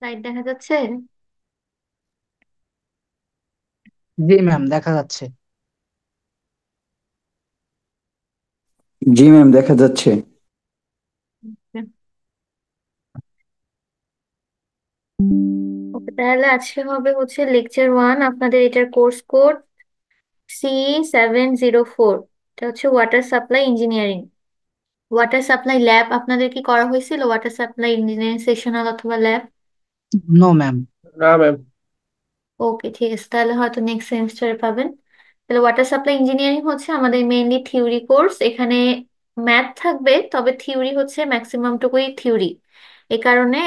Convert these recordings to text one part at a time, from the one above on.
Light দেখা যাচ্ছে? জি ma'am, দেখা যাচ্ছে। জি ম্যাম, দেখা যাচ্ছে। ওকে, তাহলে আজকে হবে হচ্ছে লেকচার 1। আপনাদের এটার কোর্স কোড C704। এটা হচ্ছে water supply engineering. Water supply lab আপনাদের কি করা হয়েছিল? ওয়াটার সাপ্লাই ইঞ্জিনিয়ারিং সেকশনাল অথবা ল্যাব? No ma'am. না ম্যাম। ওকে, ঠিক আছে, তাহলে হয়তো নেক্সট সেমিস্টারে পাবেন। তাহলে ওয়াটার সাপ্লাই ইঞ্জিনিয়ারিং হচ্ছে আমাদের মেইনলি থিওরি কোর্স। এখানে ম্যাথ থাকবে, তবে থিওরি হচ্ছে ম্যাক্সিমাম টুকুই থিওরি। এই কারণে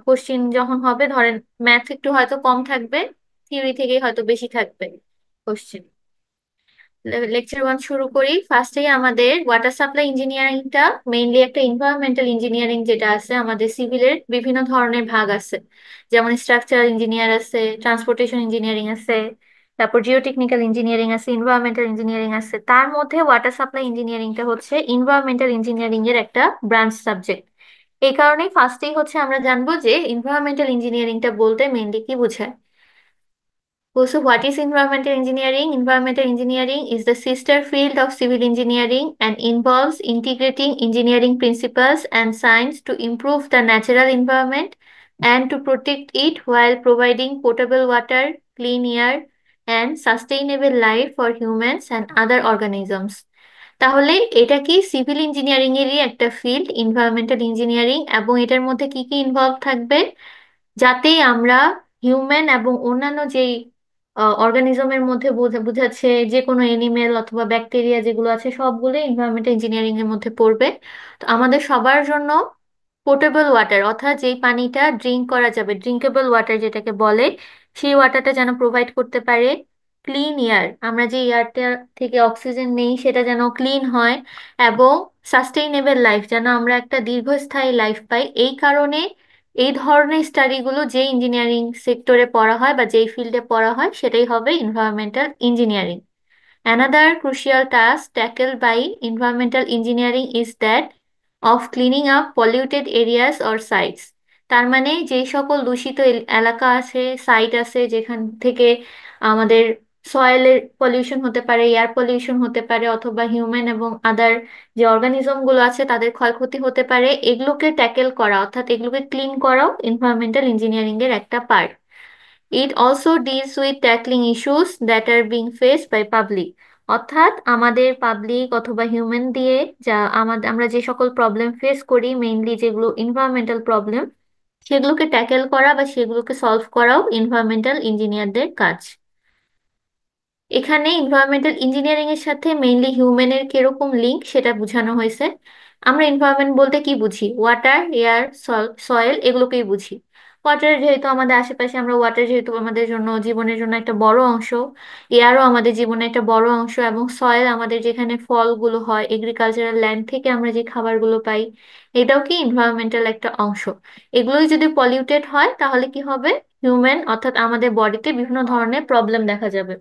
কোশ্চিন যখন হবে, ধরেন ম্যাথ একটু হয়তো কম থাকবে, থিওরি থেকেই হয়তো বেশি থাকবে কোশ্চিন। লেকচার 1 শুরু করি। ফার্স্টেই আমাদের ওয়াটার সাপ্লাই ইঞ্জিনিয়ারিংটা মেইনলি একটা এনভায়রনমেন্টাল ইঞ্জিনিয়ারিং, যেটা আছে আমাদের সিভিলের বিভিন্ন ধরনের ভাগ আছে। যেমন স্ট্রাকচারাল ইঞ্জিনিয়ার আছে, ট্রান্সপোর্টেশন ইঞ্জিনিয়ারিং আছে, তারপর জিওটেকনিক্যাল ইঞ্জিনিয়ারিং আছে, এনভায়রনমেন্টাল ইঞ্জিনিয়ারিং আছে। তার মধ্যে ওয়াটার সাপ্লাই ইঞ্জিনিয়ারিংটা হচ্ছে এনভায়রনমেন্টাল ইঞ্জিনিয়ারিং এর একটা ব্রাঞ্চ সাবজেক্ট। এই কারণেই ফার্স্টেই হচ্ছে আমরা জানবো যে এনভায়রনমেন্টাল ইঞ্জিনিয়ারিংটা বলতে মেইনলি কি বোঝায়। So, what is environmental engineering? Environmental engineering is the sister field of civil engineering and involves integrating engineering principles and science to improve the natural environment and to protect it while providing potable water, clean air, and sustainable life for humans and other organisms. তাহলে এটা কি civil engineering এরই একটা field, environmental engineering, এবং এটার মধ্যে কি কি ইনভলভ থাকবে, যাতে আমরা হিউম্যান এবং অন্যান্য যেই অর্গানিজমের মধ্যে বোঝাচ্ছে যে কোনো এনিমেল অথবা ব্যাকটেরিয়া যেগুলো আছে, সবগুলো এনভায়রনমেন্টাল ইঞ্জিনিয়ারিং এর মধ্যে পড়বে। তো আমাদের সবার জন্য পোর্টেবল ওয়াটার, অর্থাৎ যেই পানিটা ড্রিঙ্ক করা যাবে, ড্রিঙ্কেবল ওয়াটার যেটাকে বলে, সেই ওয়াটারটা যেন প্রোভাইড করতে পারে। ক্লিন এয়ার, আমরা যে এয়ারটা থেকে অক্সিজেন নেই সেটা যেন ক্লিন হয়। এবং সাস্টেইনেবল লাইফ, যেন আমরা একটা দীর্ঘস্থায়ী লাইফ পাই। এই কারণে এই ধরনের স্টাডিগুলো যে ইঞ্জিনিয়ারিং সেক্টরে পড়া হয় বা যেই ফিল্ডে পড়া হয়, সেটাই হবে environmental engineering. Another crucial task tackled by environmental engineering is that of cleaning up polluted areas or sites. তার মানে যেই সকল দূষিত এলাকা আছে, সাইট আছে, যেখান থেকে আমাদের সয়েলের পলিউশন হতে পারে, এয়ার পলিউশন হতে পারে, অথবা হিউম্যান এবং আদার যে অর্গানিজম গুলো আছে তাদের ক্ষয়ক্ষতি হতে পারে, এগুলোকে ট্যাকেল করা অর্থাৎ এগুলোকে ক্লিন করাও এনভায়রনমেন্টাল ইঞ্জিনিয়ারিং এর একটা part. It also deals with tackling issues that are being faced by public, অর্থাৎ আমাদের পাবলিক অথবা হিউম্যান দিয়ে যা আমরা যে সকল প্রবলেম ফেস করি, মেইনলি যেগুলো এনভায়রনমেন্টাল প্রবলেম, সেগুলোকে ট্যাকেল করা বা সেগুলোকে সলভ করাও এনভায়রনমেন্টাল ইঞ্জিনিয়ারদের কাজ। এখানে এনভায়রনমেন্টাল ইঞ্জিনিয়ারিং এর সাথে মেইনলি হিউম্যানের কিরকম লিঙ্ক সেটা বোঝানো হয়েছে। আমরা এনভায়রনমেন্ট বলতে কি বুঝি? ওয়াটার, এয়ার, সয়েল, এগুলোকেই বুঝি। ওয়াটার যেহেতু আমাদের আশেপাশে, আমরা ওয়াটার যেহেতু আমাদের জন্য জীবনের জন্য একটা বড় অংশ, এয়ারও আমাদের জীবনের একটা বড় অংশ, এবং সয়েল আমাদের যেখানে ফলগুলো হয়, এগ্রিকালচারাল ল্যান্ড থেকে আমরা যে খাবারগুলো পাই, এটাও কি এনভায়রনমেন্টাল একটা অংশ। এগুলোই যদি পলিউটেড হয় তাহলে কি হবে? হিউম্যান অর্থাৎ আমাদের বডিতে বিভিন্ন ধরনের প্রবলেম দেখা যাবে।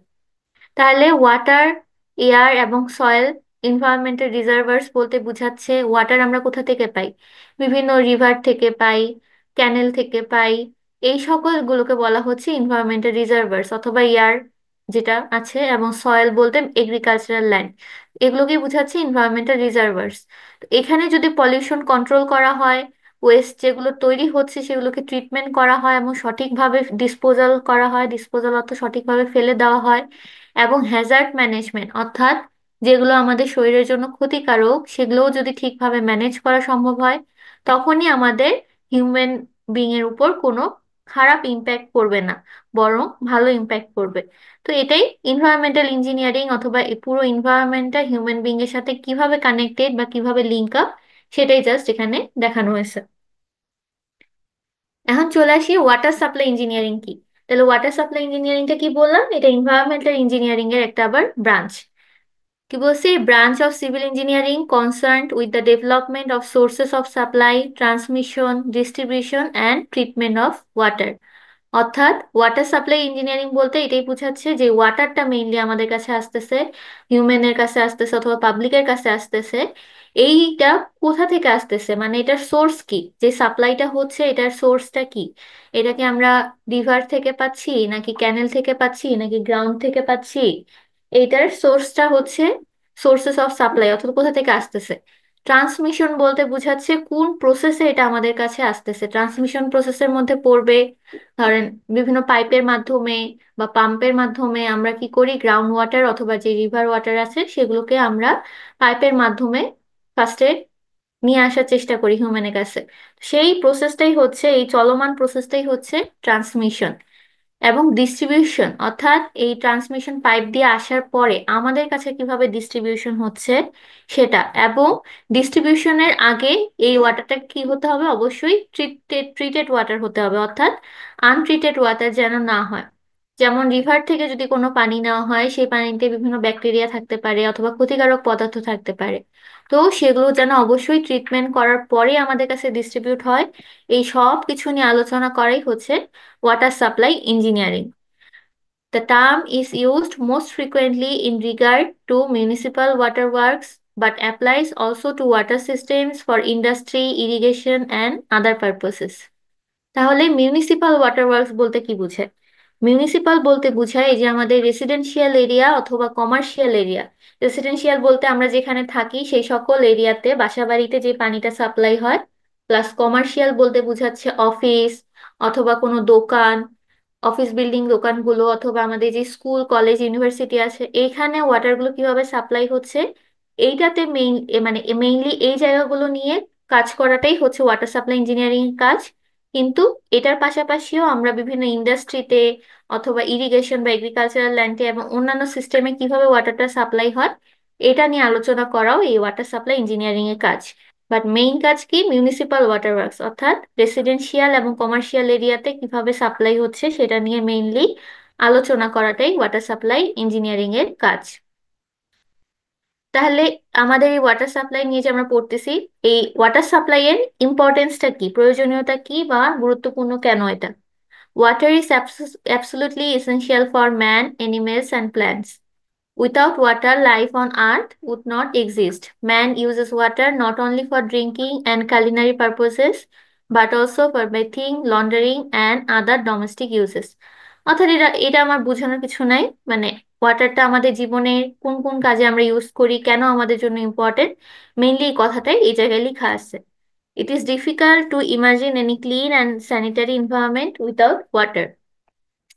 তাহলে ওয়াটার, এয়ার এবং সয়েল এনভায়রনমেন্টাল রিজার্ভার্স বলতে বোঝাচ্ছে ওয়াটার আমরা কোথা থেকে পাই? বিভিন্ন রিভার থেকে পাই, ক্যানেল থেকে পাই। এই সকলগুলোকে বলা হচ্ছে এনভায়রনমেন্টাল রিজার্ভার্স অথবা এয়ার যেটা আছে, এবং সয়েল বলতে এগ্রিকালচারাল ল্যান্ড। এগুলোকে বোঝাচ্ছে এনভায়রনমেন্টাল রিজার্ভার্স। এখানে যদি পলিউশন কন্ট্রোল করা হয়, ওয়েস্ট যেগুলো তৈরি হচ্ছে সেগুলোকে ট্রিটমেন্ট করা হয় এবং সঠিকভাবে ডিসপোজাল করা হয়, ডিসপোজাল অর্থ সঠিকভাবে ফেলে দেওয়া হয়, এবং হ্যাজার্ড ম্যানেজমেন্ট অর্থাৎ যেগুলো আমাদের শরীরের জন্য ক্ষতিকারক সেগুলোও যদি ঠিকভাবে ম্যানেজ করা সম্ভব হয়, তখনই আমাদের হিউম্যান বিং এর উপর কোনো খারাপ ইম্প্যাক্ট পড়বে না, বরং ভালো ইম্প্যাক্ট পড়বে। তো এটাই এনভায়রনমেন্টাল ইঞ্জিনিয়ারিং, অথবা এই পুরো এনভায়রনমেন্টটা হিউম্যান বিং এর সাথে কিভাবে কানেক্টেড বা কিভাবে লিঙ্ক আপ, সেটাই জাস্ট এখানে দেখানো হয়েছে। এখন চলে আসি ওয়াটার সাপ্লাই ইঞ্জিনিয়ারিং কি। তাহলে ওয়াটার সাপ্লাই ইঞ্জিনিয়ারিংটা কি বললাম? এটা এনভায়রনমেন্টাল ইঞ্জিনিয়ারিং এর একটা আবার ব্রাঞ্চ। কি বলছি? Branch of civil engineering concerned with the development of sources of supply, transmission, distribution and treatment of water. অর্থাৎ ওয়াটার সাপ্লাই ইঞ্জিনিয়ারিং বলতে এটাই বোঝাচ্ছে যে ওয়াটারটা মেইনলি আমাদের কাছে আসতেছে, হিউম্যানের কাছে আসতেছে অথবা পাবলিকের কাছে আসতেছে, এইটা কোথা থেকে আসতেছে, মানে এটার সোর্স কি, যে সাপ্লাইটা হচ্ছে এটার সোর্সটা কি। এটাকে আমরা রিভার থেকে পাচ্ছি নাকি ক্যানেল থেকে পাচ্ছি নাকি গ্রাউন্ড থেকে পাচ্ছি, এইটার সোর্সটা হচ্ছে সোর্সেস অফ সাপ্লাই অথবা কোথা থেকে আসতেছে। ট্রান্সমিশন বলতে বোঝাচ্ছে কোন প্রসেসে এটা আমাদের কাছে আসতেছে। ট্রান্সমিশন প্রসেসের মধ্যে পড়বে ধরেন বিভিন্ন পাইপের মাধ্যমে বা পাম্পের মাধ্যমে আমরা কি করি, গ্রাউন্ড ওয়াটার অথবা যে রিভার ওয়াটার আছে সেগুলোকে আমরা পাইপের মাধ্যমে ফার্স্টে নিয়ে আসার চেষ্টা করি হিউম্যানের কাছে। সেই প্রসেসটাই হচ্ছে, এই চলমান প্রসেসটাই হচ্ছে ট্রান্সমিশন। এবং ডিস্ট্রিবিউশন অর্থাৎ এই ট্রান্সমিশন পাইপ দিয়ে আসার পরে আমাদের কাছে কিভাবে ডিস্ট্রিবিউশন হচ্ছে সেটা। এবং ডিস্ট্রিবিউশনের আগে এই ওয়াটারটা কি হতে হবে, অবশ্যই ট্রিটেড ট্রিটেড ওয়াটার হতে হবে, অর্থাৎ আনট্রিটেড ওয়াটার যেন না হয়। যেমন রিভার থেকে যদি কোনো পানি নেওয়া হয় সেই পানিতে বিভিন্ন ব্যাকটেরিয়া থাকতে পারে অথবা ক্ষতিকারক পদার্থ থাকতে পারে, তো সেগুলো যেন অবশ্যই ট্রিটমেন্ট করার পরে আমাদের কাছে ডিস্ট্রিবিউট হয়। এই সব কিছু নিয়ে আলোচনা করাই হচ্ছে water supply engineering. The term is used most frequently in regard to municipal water works but applies also to water systems for industry, irrigation and other purposes. তাহলে মিউনিসিপাল ওয়াটার ওয়ার্কস বলতে কি বোঝায়? মিউনিসিপাল বলতে বোঝায় এই যে আমাদের residential area অথবা কমার্শিয়াল এরিয়া। রেসিডেন্সিয়াল বলতে আমরা যেখানে থাকি সেই সকল এরিয়াতে বাসা বাড়িতে যে পানিটা সাপ্লাই হয়, প্লাস কমার্শিয়াল বলতে বোঝাচ্ছে অফিস অথবা কোনো দোকান, অফিস বিল্ডিং দোকানগুলো অথবা আমাদের যে স্কুল কলেজ ইউনিভার্সিটি আছে এইখানে ওয়াটারগুলো কিভাবে সাপ্লাই হচ্ছে, এইটাতে মানে মেইনলি এই জায়গাগুলো নিয়ে কাজ করাটাই হচ্ছে ওয়াটার সাপ্লাই ইঞ্জিনিয়ারিং কাজ। কিন্তু এটার পাশাপাশিও আমরা বিভিন্ন ইন্ডাস্ট্রিতে অথবা ইরিগেশন বা এগ্রিকালচারাল ল্যান্ডে এবং অন্যান্য সিস্টেমে কিভাবে ওয়াটারটা সাপ্লাই হয় এটা নিয়ে আলোচনা করাও এই ওয়াটার সাপ্লাই ইঞ্জিনিয়ারিং এর কাজ। বাট মেইন কাজ কি, মিউনিসিপাল ওয়াটার ওয়ার্কস অর্থাৎ রেসিডেন্সিয়াল এবং কমার্শিয়াল এরিয়াতে কিভাবে সাপ্লাই হচ্ছে সেটা নিয়ে মেইনলি আলোচনা করাটাই ওয়াটার সাপ্লাই ইঞ্জিনিয়ারিং এর কাজ। তাহলে আমাদের এই ওয়াটার সাপ্লাই নিয়ে যে আমরা পড়তেছি, এই ওয়াটার সাপ্লাই এর ইম্পর্টেন্সটা কি, প্রয়োজনীয়তা কি বা গুরুত্বপূর্ণ কেন এটা? Water is absolutely essential for man, animals and plants. Without water, life on Earth would not exist. Man uses water not only for drinking and culinary purposes, but also for bathing, laundering, and other domestic uses. অর্থাৎ এটা এটা আমার বোঝানোর কিছু নাই, মানে ওয়াটারটা আমাদের জীবনের কোন কোন কাজে আমরা ইউজ করি, কেন আমাদের জন্য ইম্পর্টেন্ট, মেইনলি এই কথাটাই এই জায়গায় লেখা আছে। It is difficult to imagine any clean and sanitary environment without water.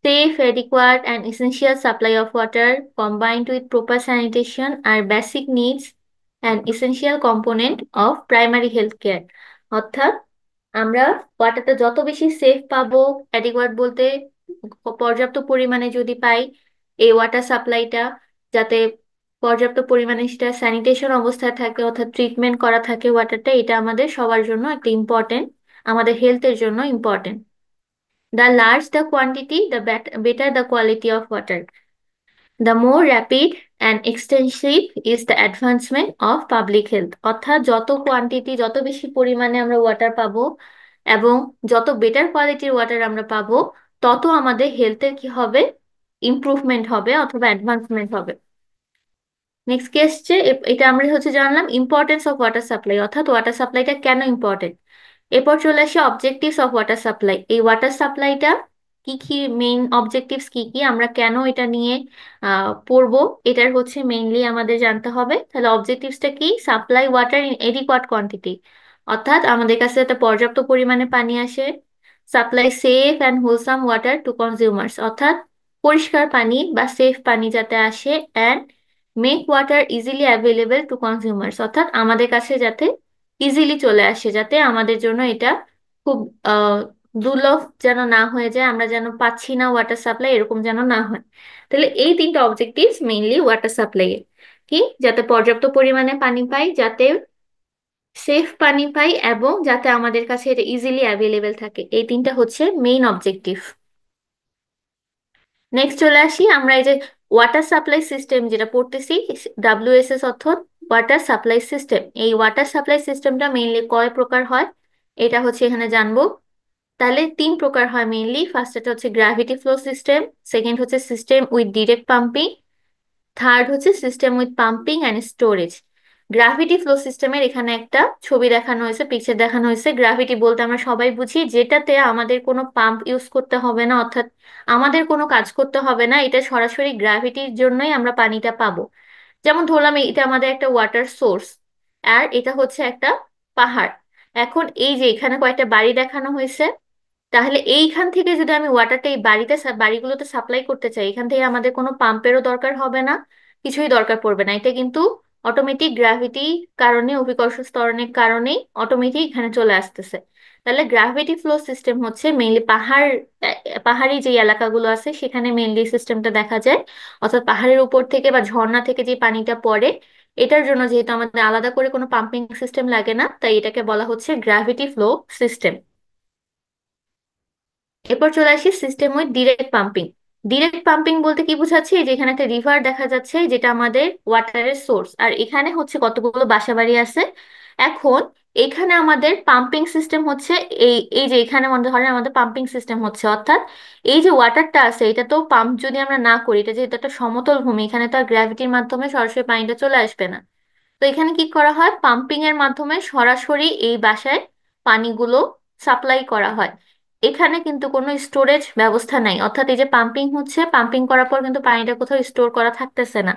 Safe, adequate, and essential supply of water combined with proper sanitation are basic needs and essential component of primary health care. অর্থাৎ আমরা ওয়াটারটা যত বেশি safe পাবো, adequate বলতে পর্যাপ্ত পরিমাণে যদি পাই এই ওয়াটার সাপ্লাইটা, যাতে পর্যাপ্ত পরিমাণে সেটা স্যানিটেশন অবস্থায় থাকে অর্থাৎ ট্রিটমেন্ট করা থাকে ওয়াটারটা, এটা আমাদের সবার জন্য একটা ইম্পর্টেন্ট, আমাদের হেলথের জন্য important. The large the quantity, the better the quality of water. The more rapid and extensive is the advancement of public health. অর্থাৎ যত কোয়ান্টিটি, যত বেশি পরিমাণে আমরা ওয়াটার পাবো এবং যত বেটার কোয়ালিটির ওয়াটার আমরা পাবো, তত আমাদের হেলথের কি হবে, ইমপ্রুভমেন্ট হবে অথবা অ্যাডভান্সমেন্ট হবে। নেক্সট কি আসছে, এটা আমরা হচ্ছে জানলাম ইম্পর্টেন্স অফ ওয়াটার সাপ্লাই, অর্থাৎ ওয়াটার সাপ্লাইটা কেন ইম্পর্টেন্ট। এরপর চলে আসি অবজেক্টিভস অফ ওয়াটার সাপ্লাই। এই ওয়াটার সাপ্লাইটা কি কি, মেইন অবজেক্টিভস কি কি, আমরা কেন এটা নিয়ে পড়বো, এটার হচ্ছে মেইনলি আমাদের জানতে হবে। তাহলে অবজেক্টিভসটা কি, supply water in adequate quantity, অর্থাৎ আমাদের কাছে একটা পর্যাপ্ত পরিমাণে পানি আসে। Supply safe and wholesome water to consumers, অর্থাৎ পরিষ্কার পানি বা সেফ পানি যাতে আসে, and make water easily available to consumers, অর্থাৎ আমাদের কাছে যাতে ইজিলি চলে আসে, যাতে আমাদের জন্য এটা খুব আহ দুর্লভ যেন না হয়ে যায়, আমরা যেন পাচ্ছি না ওয়াটার সাপ্লাই এরকম যেন না হয়। তাহলে এই তিনটা অবজেক্টিভস মেইনলি ওয়াটার সাপ্লাই এর, কি, যাতে পর্যাপ্ত পরিমাণে পানি পাই, যাতে সেফ পানি পাই এবং যাতে আমাদের কাছে এটা ইজিলি অ্যাভেলেবেল থাকে, এই তিনটা হচ্ছে মেইন অবজেক্টিভ। নেক্সট চলে আসি আমরা এই যে ওয়াটার সাপ্লাই সিস্টেম যেটা পড়তেছি, ডাব্লিউএসএস অর্থাৎ ওয়াটার সাপ্লাই সিস্টেম। এই ওয়াটার সাপ্লাই সিস্টেমটা মেইনলি কয় প্রকার হয় এটা হচ্ছে এখানে জানবো। তাহলে তিন প্রকার হয় মেইনলি। ফার্স্ট এটা হচ্ছে গ্র্যাভিটি ফ্লো সিস্টেম, সেকেন্ড হচ্ছে system with direct pumping, third হচ্ছে system with pumping and storage. Gravity flow সিস্টেমের এখানে একটা ছবি দেখানো হয়েছে, পিকচার দেখানো হয়েছে। গ্রাভিটি বলতে আমরা সবাই বুঝি যেটাতে আমাদের কোনো পাম্প ইউজ করতে হবে না, অর্থাৎ আমাদের কোনো কাজ করতে হবে না, এটা সরাসরি গ্র্যাভিটির জন্যই আমরা পানিটা পাবো। যেমন ধরলাম এটা আমাদের একটা ওয়াটার সোর্স, আর এটা হচ্ছে একটা পাহাড়। এখন এই যে এখানে কয়েকটা বাড়ি দেখানো হয়েছে, তাহলে এইখান থেকে যদি আমি ওয়াটারটা এই বাড়িগুলোতে সাপ্লাই করতে চাই, এখান থেকে আমাদের কোনো পাম্পেরও দরকার হবে না, কিছুই দরকার পড়বে না। এটা কিন্তু অটোমেটিক গ্র্যাভিটি কারণে, অভিকর্ষ ত্বরণের কারণেই অটোমেটিক এখানে চলে আসতেছে। তাহলে গ্র্যাভিটি ফ্লো সিস্টেম হচ্ছে মেইনলি পাহাড়ি যে এলাকাগুলো আছে সেখানে মেইনলি সিস্টেমটা দেখা যায়। অর্থাৎ পাহাড়ের উপর থেকে বা ঝর্ণা থেকে যে পানিটা পড়ে, এটার জন্য যেহেতু আমাদের আলাদা করে কোনো পাম্পিং সিস্টেম লাগে না, তাই এটাকে বলা হচ্ছে গ্র্যাভিটি ফ্লো সিস্টেম। এরপর চলে আসি system with direct pumping. Direct pumping বলতে কি বোঝাচ্ছে, যে এখানে একটা রিভার দেখা যাচ্ছে যেটা আমাদের ওয়াটারের সোর্স, আর এখানে হচ্ছে কতগুলো বাসাবাড়ি আছে। এখন এখানে আমাদের পাম্পিং সিস্টেম হচ্ছে এই এই যে এখানে মনে ধরেন আমাদের পাম্পিং সিস্টেম হচ্ছে, অর্থাৎ এই যে ওয়াটারটা আছে এটা তো পাম্প যদি আমরা না করি, এটা যেহেতু একটা সমতল ভূমি, এখানে তো আর গ্র্যাভিটির মাধ্যমে সরাসরি পানিটা চলে আসবে না। তো এখানে কি করা হয়, পাম্পিং এর মাধ্যমে সরাসরি এই বাসায় পানিগুলো সাপ্লাই করা হয়। এখানে কিন্তু কোনো স্টোরেজ ব্যবস্থা নাই, অর্থাৎ এই যে পাম্পিং হচ্ছে, পাম্পিং করার পর কিন্তু পানিটা কোথাও স্টোর করা থাকতেছে না।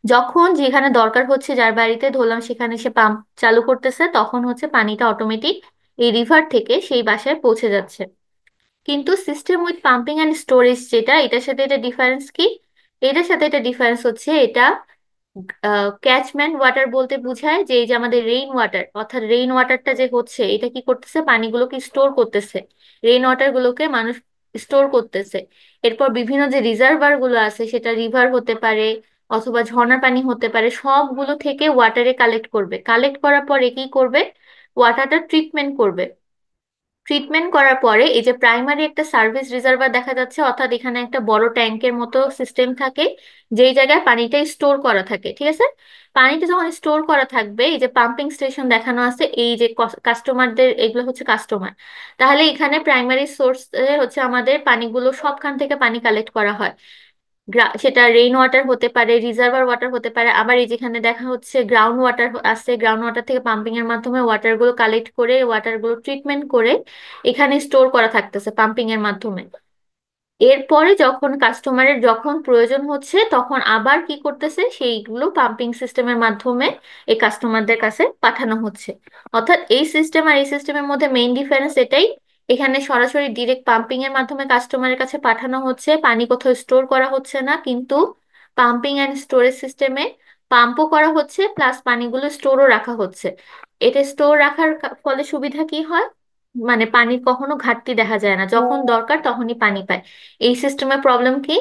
যখন যেখানে দরকার হচ্ছে, যার বাড়িতে ধরলাম সেখানে সে পাম্প চালু করতেছে, তখন হচ্ছে পানিটা অটোমেটিক এই রিভার থেকে সেই বাসায় পৌঁছে যাচ্ছে। কিন্তু system with pumping and storage যেটা, এটার সাথে এটা ডিফারেন্স কি? এটার সাথে এটা ডিফারেন্স হচ্ছে, এটা ক্যাচমেন্ট ওয়াটার বলতে বোঝায় যে এই যে আমাদের রেইন ওয়াটার, অর্থাৎ রেইন ওয়াটারটা যে হচ্ছে এটা কি করতেছে, পানিগুলোকে স্টোর করতেছে। রেইন ওয়াটার গুলোকে মানুষ স্টোর করতেছে। এরপর বিভিন্ন যে রিজার্ভার গুলো আছে, সেটা রিভার হতে পারে অথবা ঝর্ণার পানি হতে পারে, সবগুলো থেকে ওয়াটারে কালেক্ট করবে। কালেক্ট করার পরে কি করবে, ওয়াটারটা ট্রিটমেন্ট করবে। ট্রিটমেন্ট করার পরে এই যে প্রাইমারি একটা সার্ভিস রিজার্ভার দেখা যাচ্ছে, অর্থাৎ এখানে একটা বড় ট্যাঙ্কের মতো সিস্টেম থাকে, যেই জায়গায় পানিটা স্টোর করা থাকে, ঠিক আছে। পানিটা যখন স্টোর করা থাকবে, এই যে পাম্পিং স্টেশন দেখানো আছে, এই যে কাস্টমারদের, এগুলো হচ্ছে কাস্টমার। তাহলে এখানে প্রাইমারি সোর্স হচ্ছে আমাদের পানিগুলো, সবখান থেকে পানি কালেক্ট করা হয়। সেটা রেইন ওয়াটার হতে পারে, রিজার্ভার ওয়াটার হতে পারে, আবার এই যেখানে দেখা হচ্ছে গ্রাউন্ড ওয়াটার আছে, গ্রাউন্ড ওয়াটার থেকে পাম্পিং এর মাধ্যমে ওয়াটার গুলো কালেক্ট করে, ওয়াটার গুলো ট্রিটমেন্ট করে এখানে স্টোর করা থাকতেছে পাম্পিং এর মাধ্যমে। এরপরে যখন কাস্টমারের যখন প্রয়োজন হচ্ছে, তখন আবার কি করতেছে, সেইগুলো পাম্পিং সিস্টেমের মাধ্যমে এই কাস্টমারদের কাছে পাঠানো হচ্ছে। অর্থাৎ এই সিস্টেম আর এই সিস্টেমের মধ্যে মেইন ডিফারেন্স এটাই। এখানে সরাসরি ডিরেক্ট পাম্পিং এর মাধ্যমে কাস্টমারের কাছে পাঠানো হচ্ছে, পানি কোথাও স্টোর করা হচ্ছে না। কিন্তু পাম্পিং অ্যান্ড স্টোরেজ সিস্টেমে পাম্পও করা হচ্ছে, প্লাস পানিগুলো স্টোরও রাখা হচ্ছে। এটা স্টোর রাখার ফলে সুবিধা কি হয়, মানে পানির কখনো ঘাটতি দেখা যায় না, যখন দরকার তখনই পানি পায়। এই সিস্টেমের প্রবলেম কি,